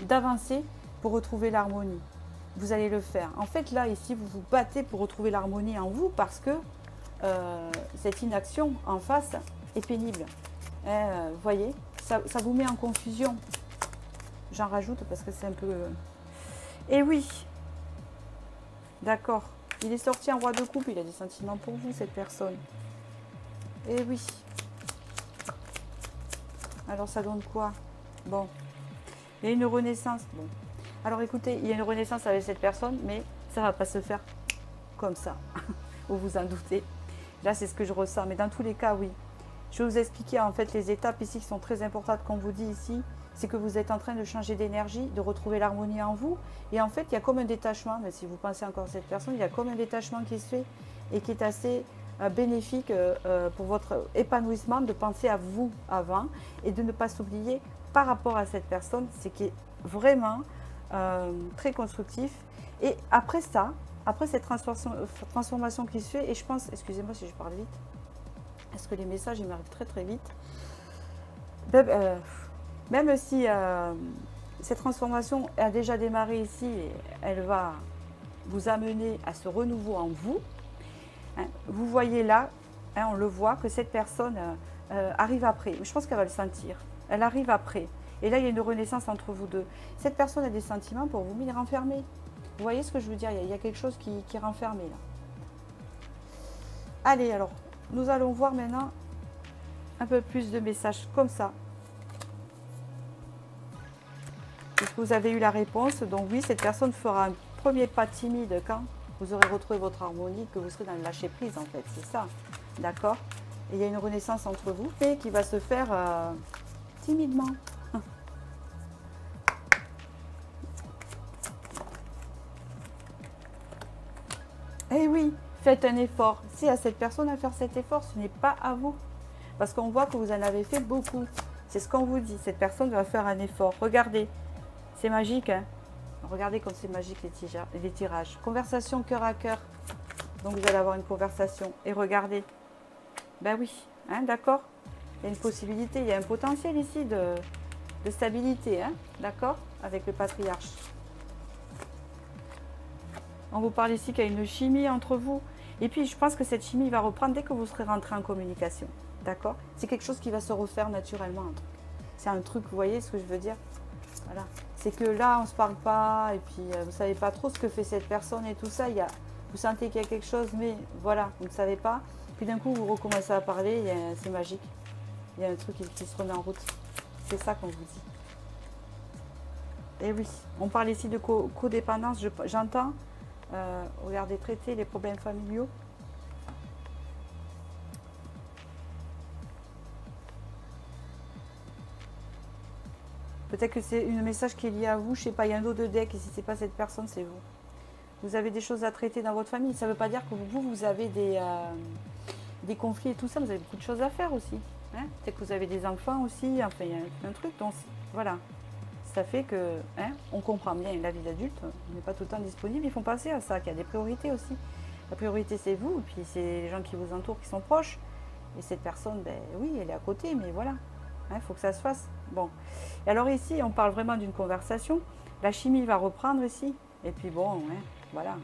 d'avancer pour retrouver l'harmonie. Vous allez le faire. En fait, là, ici, vous vous battez pour retrouver l'harmonie en vous parce que cette inaction en face est pénible. Vous voyez, ça vous met en confusion. J'en rajoute parce que c'est un peu... Et oui, d'accord. Il est sorti en roi de coupe, il a des sentiments pour vous, cette personne. Et oui. Alors, ça donne quoi? Bon. Il y a une renaissance. Bon. Alors, écoutez, il y a une renaissance avec cette personne, mais ça ne va pas se faire comme ça. Vous vous en doutez. Là, c'est ce que je ressens. Mais dans tous les cas, oui. Je vais vous expliquer en fait les étapes ici qui sont très importantes, comme vous dit ici. C'est que vous êtes en train de changer d'énergie, de retrouver l'harmonie en vous. Et en fait, il y a comme un détachement, mais si vous pensez encore à cette personne, il y a comme un détachement qui se fait et qui est assez bénéfique pour votre épanouissement, de penser à vous avant et de ne pas s'oublier par rapport à cette personne. C'est qui est vraiment très constructif. Et après ça, après cette transformation qui se fait, et je pense, excusez-moi si je parle vite, parce que les messages, ils m'arrivent très très vite. Même si cette transformation a déjà démarré ici, elle va vous amener à ce renouveau en vous. Hein, vous voyez là, hein, on le voit, que cette personne arrive après. Je pense qu'elle va le sentir. Elle arrive après. Et là, il y a une renaissance entre vous deux. Cette personne a des sentiments pour vous, mais il est renfermé. Vous voyez ce que je veux dire? Il y a quelque chose qui est renfermé là. Allez, alors, nous allons voir maintenant un peu plus de messages comme ça. Est-ce que vous avez eu la réponse? Donc oui, cette personne fera un premier pas timide quand vous aurez retrouvé votre harmonie, que vous serez dans le lâcher prise en fait, c'est ça. D'accord? Et il y a une renaissance entre vous, mais qui va se faire timidement. Eh oui, faites un effort. Si à cette personne à faire cet effort, ce n'est pas à vous. Parce qu'on voit que vous en avez fait beaucoup. C'est ce qu'on vous dit. Cette personne va faire un effort. Regardez, c'est magique. Hein? Regardez comme c'est magique les tirages. Conversation cœur à cœur. Donc vous allez avoir une conversation. Et regardez. Ben oui, hein, d'accord? Il y a une possibilité, il y a un potentiel ici de stabilité. Hein, d'accord? Avec le patriarche. On vous parle ici qu'il y a une chimie entre vous. Et puis, je pense que cette chimie va reprendre dès que vous serez rentré en communication. D'accord? C'est quelque chose qui va se refaire naturellement. C'est un truc, vous voyez ce que je veux dire? Voilà. C'est que là, on ne se parle pas. Et puis, vous ne savez pas trop ce que fait cette personne et tout ça. Vous sentez qu'il y a quelque chose, mais voilà, vous ne savez pas. Puis d'un coup, vous recommencez à parler. C'est magique. Il y a un truc qui se remet en route. C'est ça qu'on vous dit. Et oui, on parle ici de codépendance. J'entends. Regardez, traiter les problèmes familiaux. Peut-être que c'est un message qui est lié à vous. Je ne sais pas, il y a un lot de deck et si ce n'est pas cette personne, c'est vous. Vous avez des choses à traiter dans votre famille. Ça ne veut pas dire que vous avez des conflits et tout ça. Vous avez beaucoup de choses à faire aussi. Hein, peut-être que vous avez des enfants aussi. Enfin, il y a un truc. Donc, voilà. Ça fait que, hein, on comprend bien la vie d'adulte, on n'est pas tout le temps disponible, il faut penser à ça, qu'il y a des priorités aussi. La priorité c'est vous, et puis c'est les gens qui vous entourent, qui sont proches. Et cette personne, ben oui, elle est à côté, mais voilà, il faut que ça se fasse. Bon, et alors ici, on parle vraiment d'une conversation, la chimie va reprendre ici, et puis bon, hein, voilà,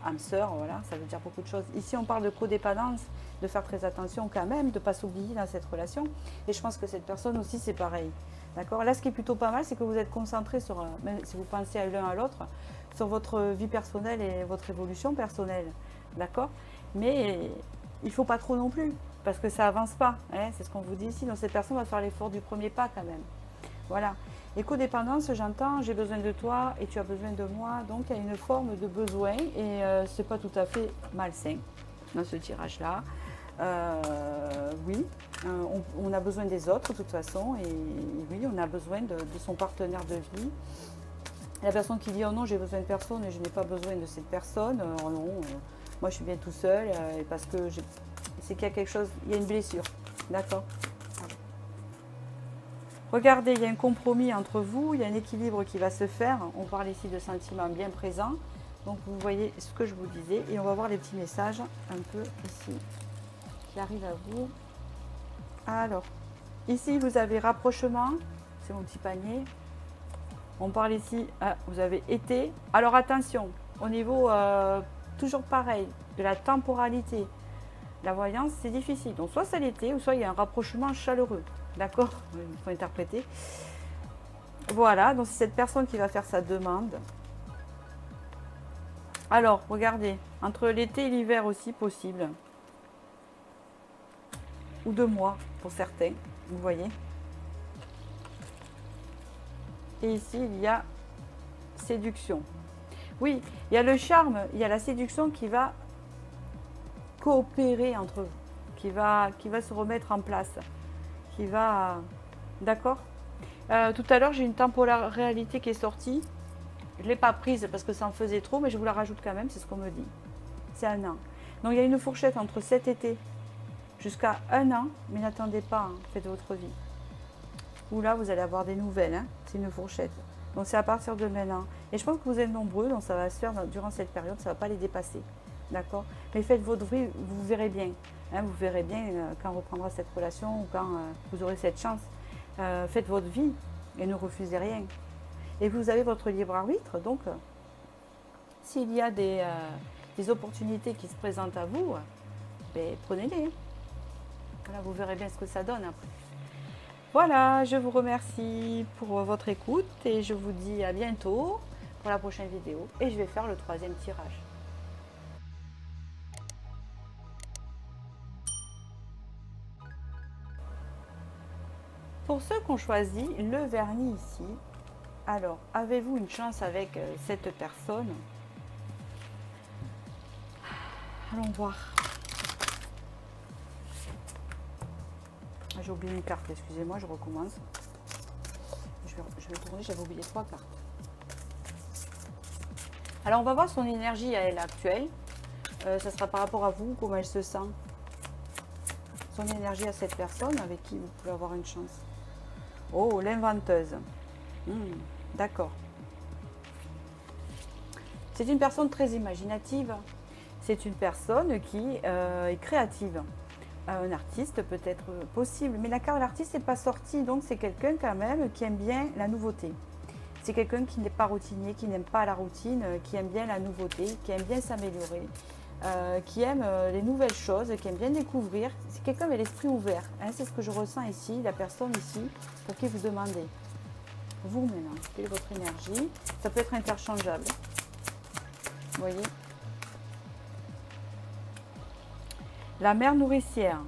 âme sœur, voilà, ça veut dire beaucoup de choses. Ici, on parle de codépendance, de faire très attention quand même, de ne pas s'oublier dans cette relation, et je pense que cette personne aussi, c'est pareil. D'accord. Là, ce qui est plutôt pas mal, c'est que vous êtes concentré sur, même si vous pensez à l'un à l'autre, sur votre vie personnelle et votre évolution personnelle. D'accord. Mais il ne faut pas trop non plus, parce que ça avance pas. Hein, c'est ce qu'on vous dit ici. Donc, cette personne va faire l'effort du premier pas quand même. Voilà. Et codépendance, j'entends, j'ai besoin de toi et tu as besoin de moi. Donc, il y a une forme de besoin et ce n'est pas tout à fait malsain dans ce tirage-là. Oui, on a besoin des autres de toute façon et oui, on a besoin de son partenaire de vie. La personne qui dit « Oh non, j'ai besoin de personne et je n'ai pas besoin de cette personne. Oh non, moi je suis bien tout seul parce que c'est qu'il y a quelque chose, il y a une blessure. » D'accord. Regardez, il y a un compromis entre vous, il y a un équilibre qui va se faire. On parle ici de sentiments bien présents. Donc vous voyez ce que je vous disais et on va voir les petits messages un peu ici qui arrive à vous. Alors, ici vous avez rapprochement, c'est mon petit panier. On parle ici, vous avez été. Alors attention, au niveau, toujours pareil, de la temporalité. La voyance, c'est difficile. Donc soit c'est l'été, ou soit il y a un rapprochement chaleureux. D'accord? Il faut interpréter. Voilà, donc c'est cette personne qui va faire sa demande. Alors, regardez, entre l'été et l'hiver aussi possible. Ou 2 mois pour certains, vous voyez. Et ici, il y a séduction. Oui, il y a le charme, il y a la séduction qui va coopérer entre vous, qui va se remettre en place. qui va... D'accord. Tout à l'heure, j'ai une temporalité qui est sortie. Je ne l'ai pas prise parce que ça en faisait trop, mais je vous la rajoute quand même, c'est ce qu'on me dit. C'est 1 an. Donc il y a une fourchette entre cet été jusqu'à 1 an, mais n'attendez pas, hein, faites votre vie. Ou là, vous allez avoir des nouvelles, hein, c'est une fourchette. Donc c'est à partir de maintenant. Et je pense que vous êtes nombreux, donc ça va se faire durant cette période, ça ne va pas les dépasser. D'accord. Mais faites votre vie, vous verrez bien. Hein, vous verrez bien quand on reprendra cette relation ou quand vous aurez cette chance. Faites votre vie et ne refusez rien. Et vous avez votre libre arbitre, donc s'il y a des opportunités qui se présentent à vous, ben, prenez-les. Voilà, vous verrez bien ce que ça donne après. Voilà, je vous remercie pour votre écoute et je vous dis à bientôt pour la prochaine vidéo. Et je vais faire le 3e tirage. Pour ceux qui ont choisi le vernis ici, alors, avez-vous une chance avec cette personne? Allons voir. J'ai oublié une carte, excusez-moi, je recommence. Je vais tourner, j'avais oublié 3 cartes. Alors, on va voir son énergie à elle actuelle. Ça sera par rapport à vous, comment elle se sent. Son énergie à cette personne avec qui vous pouvez avoir une chance. Oh, l'inventeuse. D'accord. C'est une personne très imaginative. C'est une personne qui est créative. Un artiste peut être possible. Mais la carte de l'artiste n'est pas sortie. Donc c'est quelqu'un quand même qui aime bien la nouveauté. C'est quelqu'un qui n'est pas routinier, qui n'aime pas la routine, qui aime bien la nouveauté, qui aime bien s'améliorer, qui aime les nouvelles choses, qui aime bien découvrir. C'est quelqu'un avec l'esprit ouvert. Hein, c'est ce que je ressens ici, la personne ici, pour qui vous demandez. Vous maintenant, quelle est votre énergie? Ça peut être interchangeable. Vous voyez? La mère nourricière.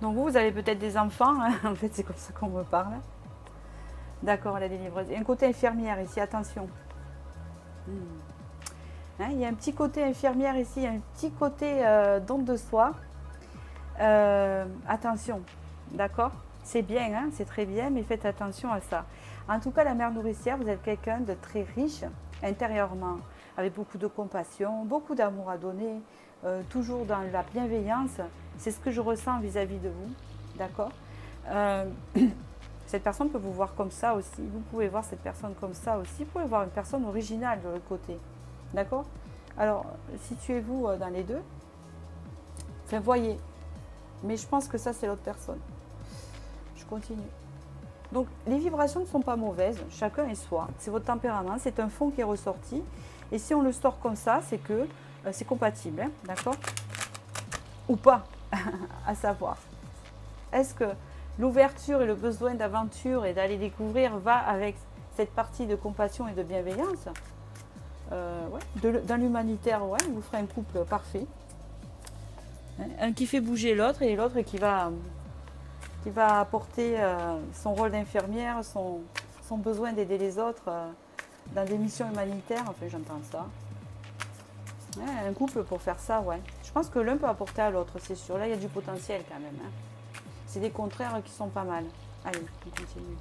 Donc vous avez peut-être des enfants. Hein, en fait, c'est comme ça qu'on me parle. D'accord, la délivreuse. Il y a un côté infirmière ici, attention. Hein, il y a un petit côté infirmière ici, un petit côté don de soi. Attention, d'accord? C'est bien, hein, c'est très bien, mais faites attention à ça. En tout cas, la mère nourricière, vous êtes quelqu'un de très riche intérieurement, avec beaucoup de compassion, beaucoup d'amour à donner, toujours dans la bienveillance. C'est ce que je ressens vis-à-vis de vous, d'accord? Cette personne peut vous voir comme ça aussi. Vous pouvez voir cette personne comme ça aussi. Vous pouvez voir une personne originale de l'autre côté, d'accord? Alors, situez-vous dans les deux. Enfin, voyez. Mais je pense que ça, c'est l'autre personne. Je continue. Donc, les vibrations ne sont pas mauvaises. Chacun est soi. C'est votre tempérament. C'est un fond qui est ressorti. Et si on le sort comme ça, c'est que c'est compatible. Hein, d'accord? Ou pas, à savoir. Est-ce que l'ouverture et le besoin d'aventure et d'aller découvrir va avec cette partie de compassion et de bienveillance? Ouais. Dans l'humanitaire, ouais, vous ferez un couple parfait. Hein, un qui fait bouger l'autre et l'autre qui va apporter son rôle d'infirmière, son besoin d'aider les autres dans des missions humanitaires. Enfin, j'entends ça. Ouais, un couple pour faire ça, ouais. Je pense que l'un peut apporter à l'autre, c'est sûr. Là, il y a du potentiel quand même. Hein. C'est des contraires qui sont pas mal. Allez, on continue.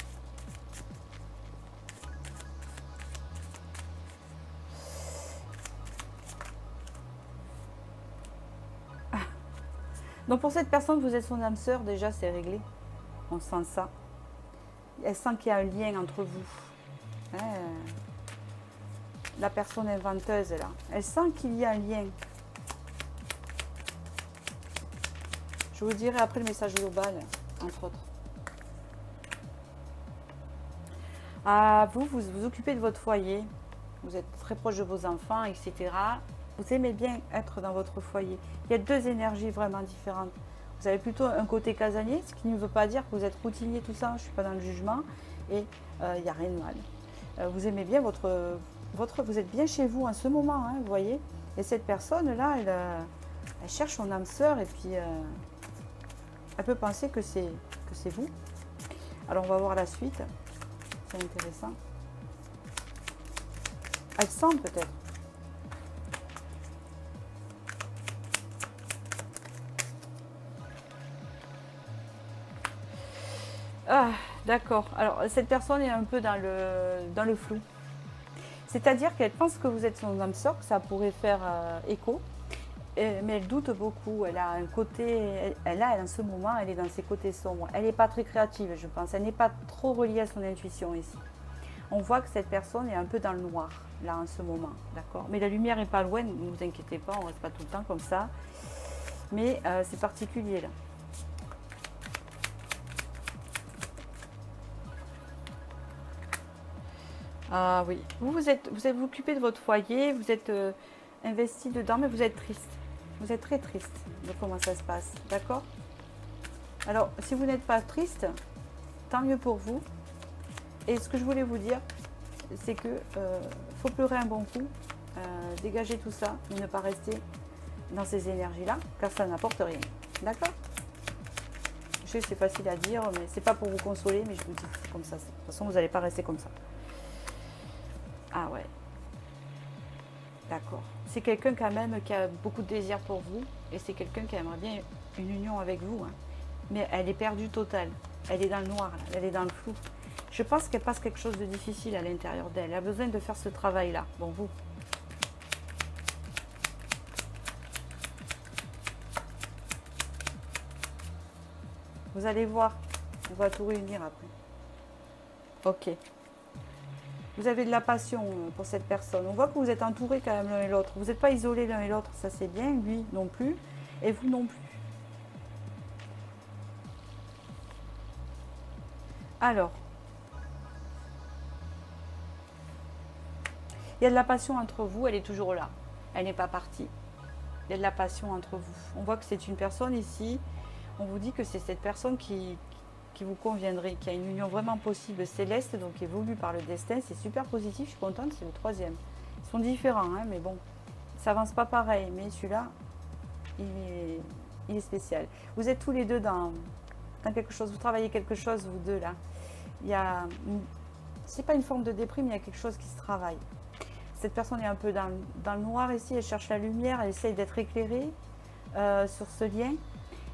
Ah. Donc pour cette personne, vous êtes son âme sœur, déjà c'est réglé. On sent ça. Elle sent qu'il y a un lien entre vous. La personne inventeuse là. Elle sent qu'il y a un lien. Je vous dirai après le message global, entre autres. Ah, vous vous occupez de votre foyer. Vous êtes très proche de vos enfants, etc. Vous aimez bien être dans votre foyer. Il y a deux énergies vraiment différentes. Vous avez plutôt un côté casanier, ce qui ne veut pas dire que vous êtes routinier, tout ça. Je ne suis pas dans le jugement. Et il n'y a rien de mal. Vous aimez bien vous êtes bien chez vous en ce moment, hein, vous voyez. Et cette personne-là, elle cherche son âme sœur et puis elle peut penser que c'est vous. Alors on va voir la suite. C'est intéressant. Elle sent peut-être. Ah, d'accord. Alors, cette personne est un peu dans le flou. C'est-à-dire qu'elle pense que vous êtes son âme sœur, que ça pourrait faire écho, mais elle doute beaucoup. Elle a un côté, en ce moment, elle est dans ses côtés sombres. Elle n'est pas très créative, je pense. Elle n'est pas trop reliée à son intuition ici. On voit que cette personne est un peu dans le noir, là, en ce moment. D'accord. Mais la lumière n'est pas loin, ne vous inquiétez pas, on ne reste pas tout le temps comme ça. Mais c'est particulier, là. Ah oui, vous occupez de votre foyer, vous êtes investi dedans, mais vous êtes triste. Vous êtes très triste de comment ça se passe, d'accord? Alors, si vous n'êtes pas triste, tant mieux pour vous. Et ce que je voulais vous dire, c'est que faut pleurer un bon coup, dégager tout ça, mais ne pas rester dans ces énergies-là, car ça n'apporte rien, d'accord? Je sais, c'est facile à dire, mais c'est pas pour vous consoler, mais je vous dis comme ça. De toute façon, vous n'allez pas rester comme ça. Ah ouais. D'accord. C'est quelqu'un quand même qui a beaucoup de désir pour vous et c'est quelqu'un qui aimerait bien une union avec vous. Hein. Mais elle est perdue totale. Elle est dans le noir, là. Elle est dans le flou. Je pense qu'elle passe quelque chose de difficile à l'intérieur d'elle. Elle a besoin de faire ce travail-là. Bon, vous. Vous allez voir. On va tout réunir après. Ok. Vous avez de la passion pour cette personne. On voit que vous êtes entourés quand même l'un et l'autre. Vous n'êtes pas isolés l'un et l'autre, ça c'est bien. Lui non plus. Et vous non plus. Alors. Il y a de la passion entre vous. Elle est toujours là. Elle n'est pas partie. Il y a de la passion entre vous. On voit que c'est une personne ici. On vous dit que c'est cette personne qui vous conviendrait, qui a une union vraiment possible céleste, donc qui est voulue par le destin. C'est super positif, je suis contente, c'est le troisième. Ils sont différents, hein, mais bon, ça avance pas pareil, mais celui-là, il est spécial. Vous êtes tous les deux dans quelque chose, vous travaillez quelque chose, vous deux, là. Il y a, c'est pas une forme de déprime, il y a quelque chose qui se travaille. Cette personne est un peu dans le noir ici, elle cherche la lumière, elle essaye d'être éclairée sur ce lien.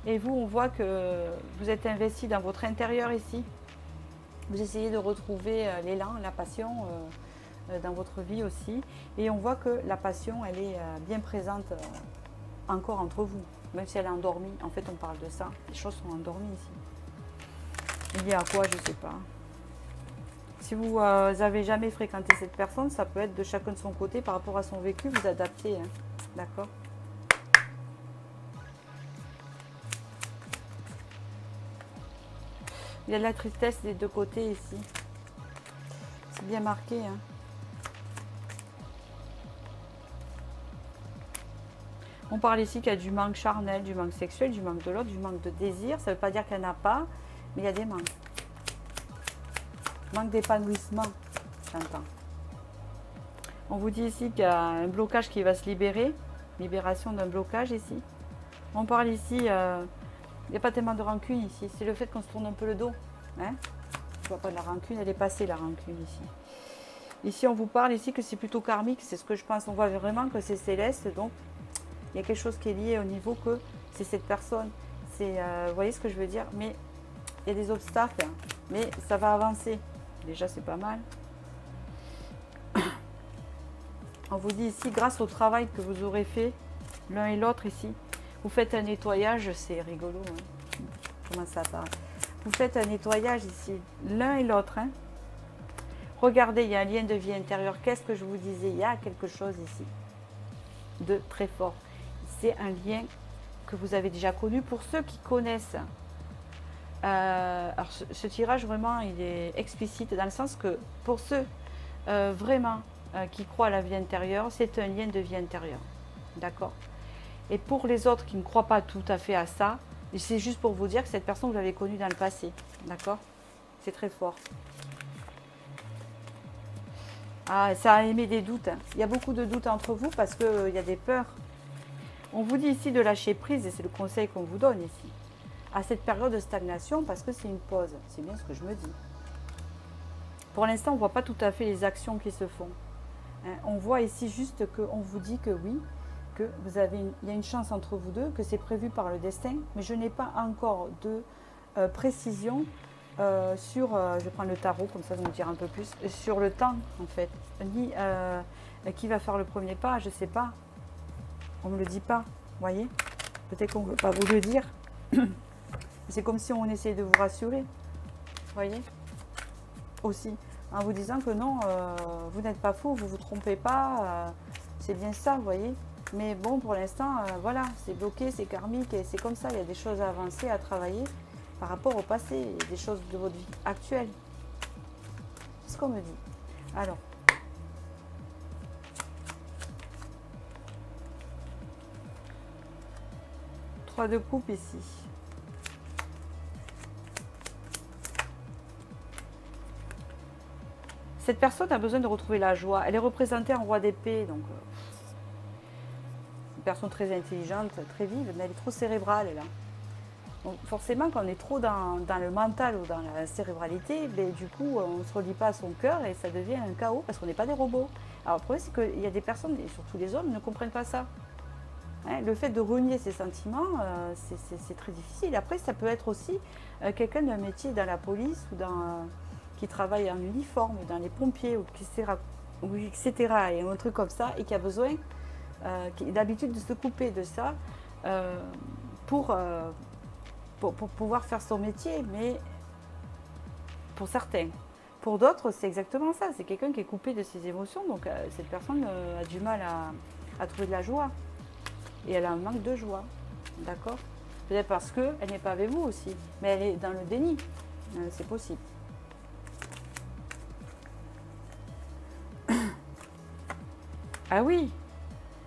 Et vous, on voit que vous êtes investi dans votre intérieur ici. Vous essayez de retrouver l'élan, la passion dans votre vie aussi. Et on voit que la passion, elle est bien présente encore entre vous. Même si elle est endormie. En fait, on parle de ça. Les choses sont endormies ici. Il y a quoi, je ne sais pas. Si vous n'avez jamais fréquenté cette personne, ça peut être de chacun de son côté par rapport à son vécu, vous adaptez. Hein. D'accord ? Il y a de la tristesse des deux côtés ici. C'est bien marqué. Hein. On parle ici qu'il y a du manque charnel, du manque sexuel, du manque de l'autre, du manque de désir. Ça ne veut pas dire qu'il n'y en a pas, mais il y a des manques. Manque d'épanouissement, j'entends. On vous dit ici qu'il y a un blocage qui va se libérer. Libération d'un blocage ici. On parle ici... il n'y a pas tellement de rancune ici, c'est le fait qu'on se tourne un peu le dos. Hein, je vois pas de la rancune, elle est passée la rancune ici. Ici, on vous parle ici que c'est plutôt karmique, c'est ce que je pense. On voit vraiment que c'est céleste, donc il y a quelque chose qui est lié au niveau que c'est cette personne. Vous voyez ce que je veux dire? Mais il y a des obstacles, hein, mais ça va avancer. Déjà, c'est pas mal. On vous dit ici, grâce au travail que vous aurez fait l'un et l'autre ici, vous faites un nettoyage, c'est rigolo. Hein. Comment ça parle? Vous faites un nettoyage ici, l'un et l'autre. Hein. Regardez, il y a un lien de vie intérieure. Qu'est-ce que je vous disais? Il y a quelque chose ici de très fort. C'est un lien que vous avez déjà connu. Pour ceux qui connaissent, alors ce tirage vraiment, il est explicite dans le sens que pour ceux vraiment qui croient à la vie intérieure, c'est un lien de vie intérieure. D'accord? Et pour les autres qui ne croient pas tout à fait à ça, c'est juste pour vous dire que cette personne, vous l'avez connue dans le passé. D'accord? C'est très fort. Ah, ça a émis des doutes. Hein. Il y a beaucoup de doutes entre vous parce qu'il y a des peurs. On vous dit ici de lâcher prise, et c'est le conseil qu'on vous donne ici. À cette période de stagnation, parce que c'est une pause. C'est bien ce que je me dis. Pour l'instant, on ne voit pas tout à fait les actions qui se font. Hein, on voit ici juste qu'on vous dit que oui, que vous avez il y a une chance entre vous deux, que c'est prévu par le destin, mais je n'ai pas encore de précision je vais prendre le tarot, comme ça me dire un peu plus, sur le temps en fait. Ni qui va faire le premier pas, je sais pas. On me le dit pas, voyez. Peut-être qu'on ne veut pas vous le dire. C'est comme si on essayait de vous rassurer, voyez. Aussi, en vous disant que non, vous n'êtes pas fou, vous vous trompez pas, c'est bien ça, vous voyez. Mais bon, pour l'instant, voilà, c'est bloqué, c'est karmique, et c'est comme ça, il y a des choses à avancer, à travailler par rapport au passé, et des choses de votre vie actuelle. C'est ce qu'on me dit. Alors, trois de coupe ici. Cette personne a besoin de retrouver la joie. Elle est représentée en roi d'épée, donc une personne très intelligente, très vive, mais elle est trop cérébrale, là. Donc forcément, quand on est trop dans le mental ou dans la cérébralité, ben, du coup, on ne se relie pas à son cœur et ça devient un chaos parce qu'on n'est pas des robots. Alors le problème, c'est qu'il y a des personnes, et surtout les hommes, ne comprennent pas ça. Hein, le fait de renier ses sentiments, c'est très difficile. Après, ça peut être aussi quelqu'un d'un métier dans la police ou qui travaille en uniforme, dans les pompiers, ou etc. Et un truc comme ça, et qui a besoin, qui a l'habitude de se couper de ça pour pouvoir faire son métier, mais pour certains. Pour d'autres, c'est exactement ça. C'est quelqu'un qui est coupé de ses émotions, donc cette personne a du mal à trouver de la joie. Et elle a un manque de joie, d'accord? Peut-être parce qu'elle n'est pas avec vous aussi, mais elle est dans le déni, c'est possible. Ah oui,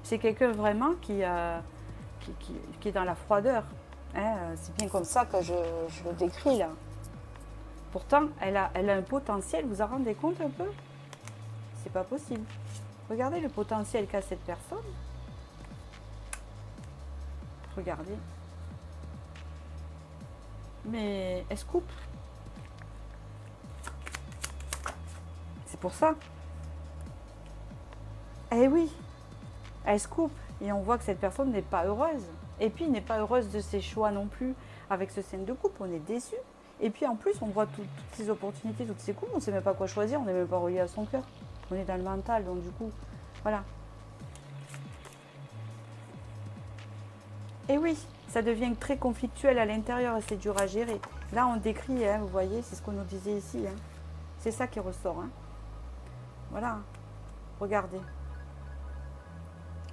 c'est quelqu'un vraiment qui est dans la froideur. Hein, c'est bien comme ça que je le décris là. Pourtant, elle a un potentiel, vous en rendez compte un peu? C'est pas possible. Regardez le potentiel qu'a cette personne. Regardez. Mais elle se coupe. C'est pour ça. Eh oui, elle se coupe. Et on voit que cette personne n'est pas heureuse. Et puis, n'est pas heureuse de ses choix non plus. Avec ce scène de coupe, on est déçu. Et puis, en plus, on voit toutes ces opportunités, toutes ces coupes. On ne sait même pas quoi choisir. On n'est même pas relié à son cœur. On est dans le mental. Donc, du coup, voilà. Et oui, ça devient très conflictuel à l'intérieur et c'est dur à gérer. Là, on décrit, hein, vous voyez, c'est ce qu'on nous disait ici. Hein. C'est ça qui ressort. Hein. Voilà. Regardez.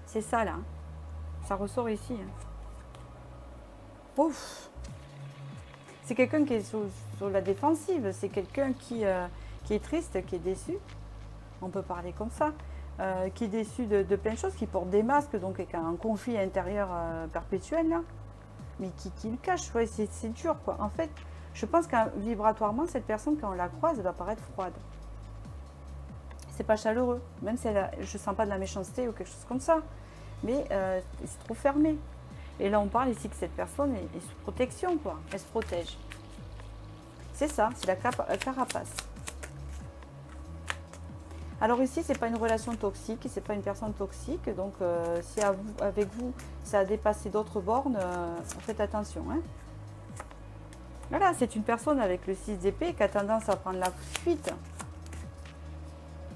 C'est ça, là. Ça ressort ici. Hein. Ouf. C'est quelqu'un qui est sur la défensive. C'est quelqu'un qui est triste, qui est déçu. On peut parler comme ça. Qui est déçu de plein de choses, qui porte des masques, donc qui a un conflit intérieur perpétuel, là. Mais qui le cache. Ouais, c'est dur, quoi. En fait, je pense que vibratoirement, cette personne, quand on la croise, elle va paraître froide. C'est pas chaleureux. Même si je sens pas de la méchanceté ou quelque chose comme ça. Mais c'est trop fermé. Et là, on parle ici que cette personne est sous protection, quoi. Elle se protège. C'est ça, c'est la carapace. Alors ici, c'est pas une relation toxique, c'est pas une personne toxique. Donc, si avec vous, ça a dépassé d'autres bornes, faites attention. Hein. Voilà, c'est une personne avec le 6 d'épée qui a tendance à prendre la fuite.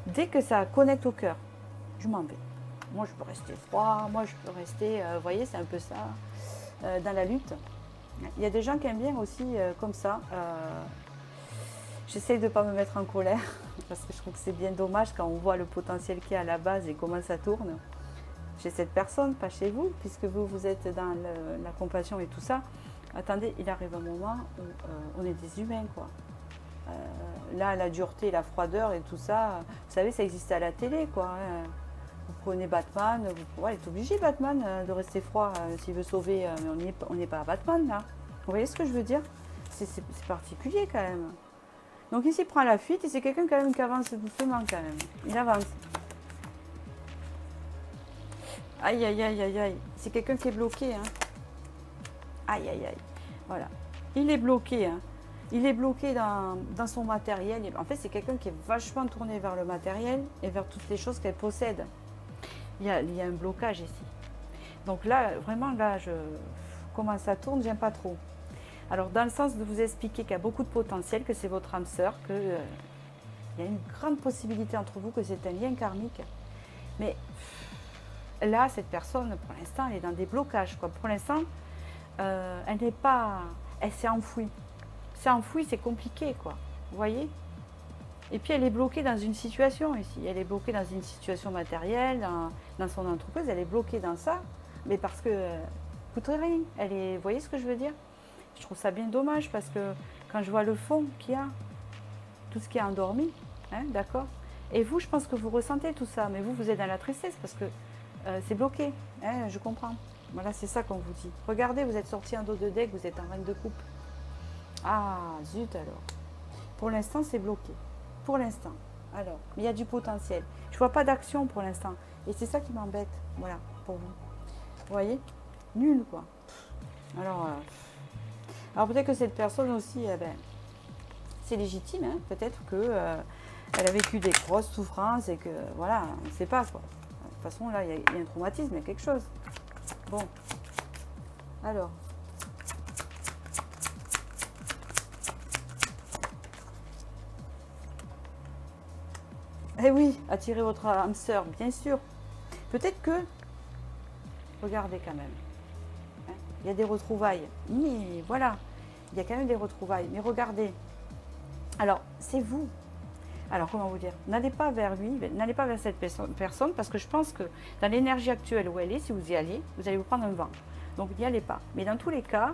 Dès que ça connecte au cœur, je m'en vais. Moi, je peux rester froid, moi, je peux rester, vous voyez, c'est un peu ça, dans la lutte. Il y a des gens qui aiment bien aussi comme ça. J'essaye de ne pas me mettre en colère, parce que je trouve que c'est bien dommage quand on voit le potentiel qu'il y a à la base et comment ça tourne. Chez cette personne, pas chez vous, puisque vous êtes dans la compassion et tout ça. Attendez, il arrive un moment où on est des humains, quoi. Là, la dureté, la froideur et tout ça, vous savez, ça existait à la télé, quoi. Hein. Vous prenez Batman, il est obligé, Batman, de rester froid s'il veut sauver, mais on n'est pas à Batman, là. Vous voyez ce que je veux dire? C'est particulier, quand même. Donc ici, il prend la fuite et c'est quelqu'un quand même qui avance doucement, quand même. Il avance. Aïe, aïe, aïe, aïe, aïe. C'est quelqu'un qui est bloqué, hein. Aïe, aïe, aïe. Voilà. Il est bloqué, hein. Il est bloqué dans son matériel. En fait, c'est quelqu'un qui est vachement tourné vers le matériel et vers toutes les choses qu'elle possède. Il y a un blocage ici. Donc là, vraiment, là, comment ça tourne, j'aime pas trop. Alors, dans le sens de vous expliquer qu'il y a beaucoup de potentiel, que c'est votre âme sœur, qu'il y a une grande possibilité entre vous, que c'est un lien karmique. Mais là, cette personne, pour l'instant, elle est dans des blocages, quoi. Pour l'instant, elle n'est pas... Elle s'est enfouie. C'est enfoui, c'est compliqué, quoi. Vous voyez? Et puis, elle est bloquée dans une situation ici. Elle est bloquée dans une situation matérielle, dans son entreprise. Elle est bloquée dans ça, mais parce que coûte rien. Elle est... Vous voyez ce que je veux dire? Je trouve ça bien dommage parce que quand je vois le fond qu'il y a, tout ce qui est endormi, hein, d'accord? Et vous, je pense que vous ressentez tout ça, mais vous, vous êtes dans la tristesse parce que c'est bloqué, hein, je comprends. Voilà, c'est ça qu'on vous dit. Regardez, vous êtes sorti en dos de deck, vous êtes en reine de coupe. Ah, zut alors. Pour l'instant, c'est bloqué. Pour l'instant. Alors, il y a du potentiel. Je ne vois pas d'action pour l'instant. Et c'est ça qui m'embête, voilà, pour vous. Vous voyez? Nul, quoi. Alors peut-être que cette personne aussi, c'est légitime, hein, peut-être que elle a vécu des grosses souffrances et que, voilà, on ne sait pas, quoi. De toute façon, là, il y a un traumatisme, il y a quelque chose. Bon. Alors. Eh oui, attirez votre âme sœur, bien sûr. Peut-être que, regardez quand même, hein, il y a des retrouvailles. Mais voilà, il y a quand même des retrouvailles. Mais regardez, alors, c'est vous. Alors, comment vous dire? N'allez pas vers lui, n'allez pas vers cette personne, parce que je pense que dans l'énergie actuelle où elle est, si vous y allez, vous allez vous prendre un vent. Donc, n'y allez pas. Mais dans tous les cas,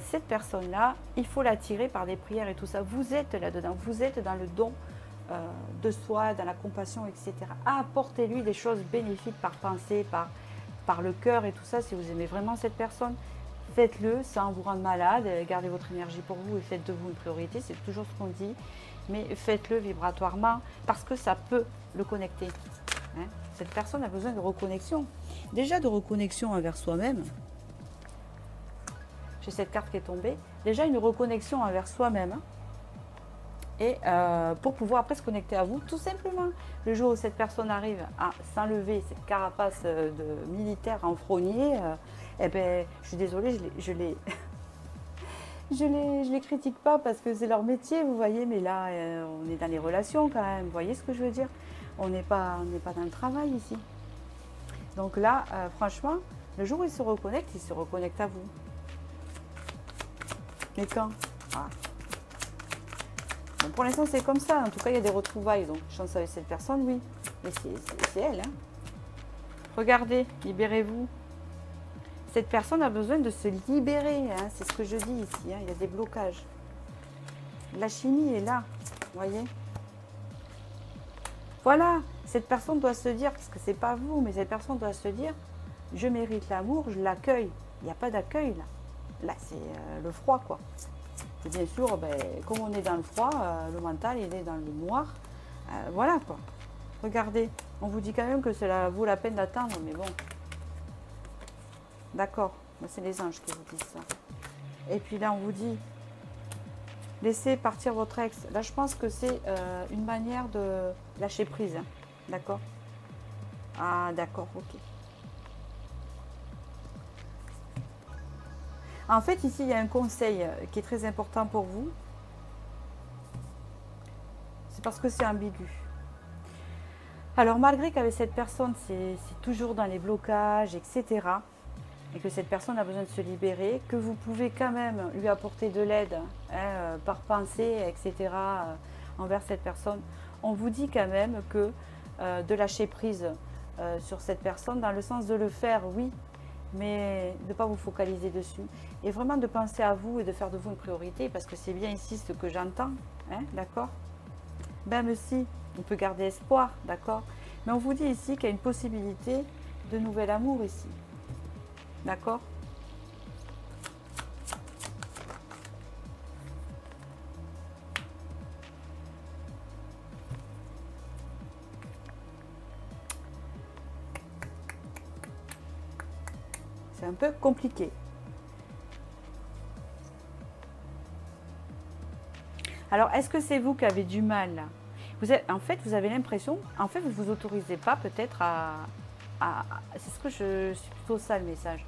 cette personne-là, il faut l'attirer par des prières et tout ça. Vous êtes là-dedans, vous êtes dans le don de soi, dans la compassion, etc. Apportez-lui des choses bénéfiques par pensée, par le cœur et tout ça. Si vous aimez vraiment cette personne, faites-le sans vous rendre malade, gardez votre énergie pour vous et faites de vous une priorité, c'est toujours ce qu'on dit, mais faites-le vibratoirement parce que ça peut le connecter. Hein. Cette personne a besoin de reconnexion, déjà de reconnexion envers soi-même. J'ai cette carte qui est tombée, déjà une reconnexion envers soi-même, hein. Et pour pouvoir après se connecter à vous, tout simplement. Le jour où cette personne arrive à s'enlever cette carapace de militaire en frognier, eh ben, je suis désolée, je les critique pas parce que c'est leur métier, vous voyez, mais là, on est dans les relations quand même, vous voyez ce que je veux dire? On n'est pas dans le travail ici. Donc là, franchement, le jour où il se reconnecte à vous. Mais quand? Ah. Bon, pour l'instant, c'est comme ça. En tout cas, il y a des retrouvailles. Donc, chance avec cette personne, oui. Mais c'est elle. Hein. Regardez, libérez-vous. Cette personne a besoin de se libérer. Hein. C'est ce que je dis ici. Hein. Il y a des blocages. La chimie est là. Vous voyez? Voilà. Cette personne doit se dire, parce que c'est pas vous, mais cette personne doit se dire, je mérite l'amour, je l'accueille. Il n'y a pas d'accueil là. Là, c'est le froid, quoi. Et bien sûr, ben, comme on est dans le froid, le mental, il est dans le noir. Voilà, quoi. Regardez, on vous dit quand même que cela vaut la peine d'attendre, mais bon. D'accord, ben, c'est les anges qui vous disent ça. Et puis là, on vous dit, laissez partir votre ex. Là, je pense que c'est une manière de lâcher prise. Hein. D'accord? Ah, d'accord, ok. En fait, ici, il y a un conseil qui est très important pour vous. C'est parce que c'est ambigu. Alors, malgré qu'avec cette personne, c'est toujours dans les blocages, etc., et que cette personne a besoin de se libérer, que vous pouvez quand même lui apporter de l'aide hein, par pensée, etc., envers cette personne, on vous dit quand même que de lâcher prise sur cette personne, dans le sens de le faire, oui, mais de ne pas vous focaliser dessus. Et vraiment de penser à vous et de faire de vous une priorité, parce que c'est bien ici ce que j'entends, hein, d'accord? Même si on peut garder espoir, d'accord? Mais on vous dit ici qu'il y a une possibilité de nouvel amour ici, d'accord? C'est un peu compliqué. Alors, est-ce que c'est vous qui avez du mal là? En fait, vous avez l'impression, en fait, vous ne vous autorisez pas peut-être c'est ce que c'est plutôt ça le message.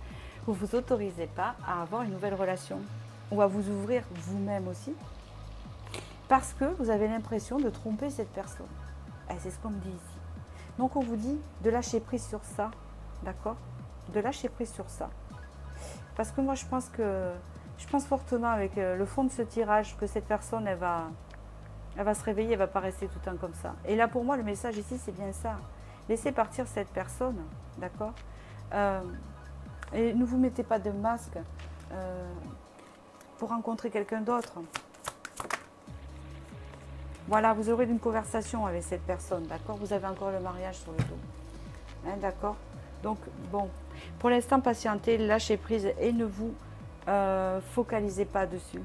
Vous ne vous autorisez pas à avoir une nouvelle relation. ou à vous ouvrir vous-même aussi, parce que vous avez l'impression de tromper cette personne. Et c'est ce qu'on me dit ici. Donc on vous dit de lâcher prise sur ça, d'accord? De lâcher prise sur ça. Parce que moi je pense fortement avec le fond de ce tirage que cette personne elle va se réveiller, elle ne va pas rester tout le temps comme ça. Et là pour moi le message ici c'est bien ça. Laissez partir cette personne, d'accord? Et ne vous mettez pas de masque pour rencontrer quelqu'un d'autre. Voilà, vous aurez une conversation avec cette personne, d'accord? Vous avez encore le mariage sur le dos, hein, d'accord? Donc, bon, pour l'instant, patientez, lâchez prise et ne vous focalisez pas dessus.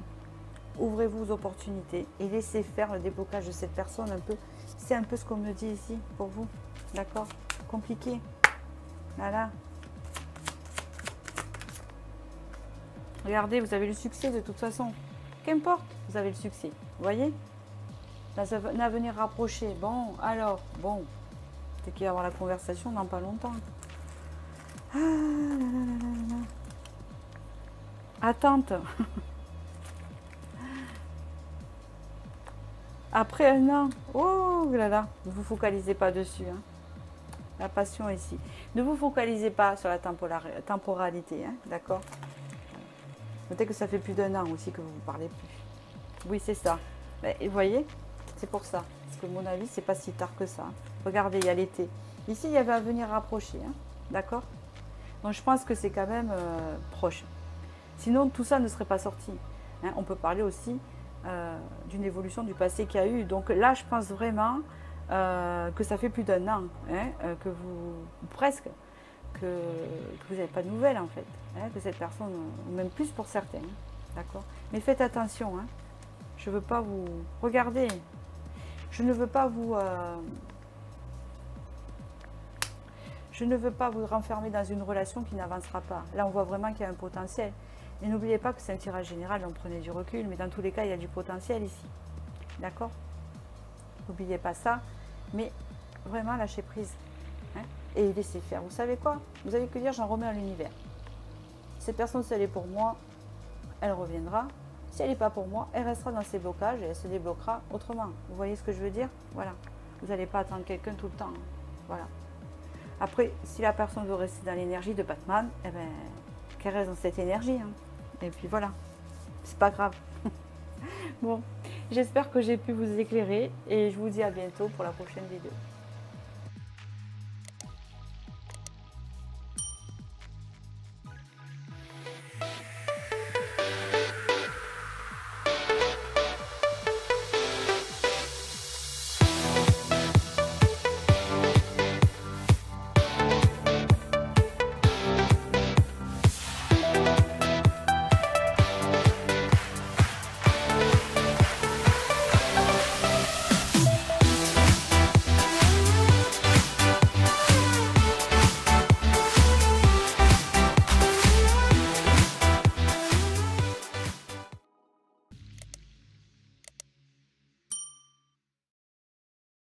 Ouvrez-vous aux opportunités et laissez faire le déblocage de cette personne un peu. C'est un peu ce qu'on me dit ici pour vous, d'accord? Compliqué, voilà. Regardez, vous avez le succès de toute façon. Qu'importe, vous avez le succès, vous voyez? Un avenir rapproché. Bon, alors, bon. C'est qu'il va y avoir la conversation dans pas longtemps. Ah, là, là, là, là, là. Attente. Après un an. Oh là là. Ne vous focalisez pas dessus. Hein. La passion ici. Ne vous focalisez pas sur la temporalité. Hein, d'accord? Peut-être que ça fait plus d'un an aussi que vous ne parlez plus. Oui, c'est ça. Et vous voyez? C'est pour ça. Parce que mon avis, c'est pas si tard que ça. Regardez, il y a l'été. Ici, il y avait un avenir rapproché. Hein, d'accord? Donc, je pense que c'est quand même proche. Sinon, tout ça ne serait pas sorti. Hein, on peut parler aussi d'une évolution du passé qu'il y a eu. Donc là, je pense vraiment que ça fait plus d'un an. Hein, que vous... Presque. Que vous n'avez pas de nouvelles, en fait. Hein, que cette personne... Ou même plus pour certains. Hein, d'accord? Mais faites attention. Hein. Je ne veux pas vous... Regardez. Je ne veux pas vous... Je ne veux pas vous renfermer dans une relation qui n'avancera pas. Là, on voit vraiment qu'il y a un potentiel. Et n'oubliez pas que c'est un tirage général, donc prenez du recul. Mais dans tous les cas, il y a du potentiel ici. D'accord? N'oubliez pas ça. Mais vraiment, lâchez prise. Hein, et laissez faire. Vous savez quoi? Vous avez que dire, j'en remets à l'univers. Cette personne, si elle est pour moi, elle reviendra. Si elle n'est pas pour moi, elle restera dans ses blocages et elle se débloquera autrement. Vous voyez ce que je veux dire? Voilà. Vous n'allez pas attendre quelqu'un tout le temps. Voilà. Après, si la personne veut rester dans l'énergie de Batman, eh ben, qu'elle reste dans cette énergie. Hein. Et puis voilà. C'est pas grave. Bon, j'espère que j'ai pu vous éclairer et je vous dis à bientôt pour la prochaine vidéo.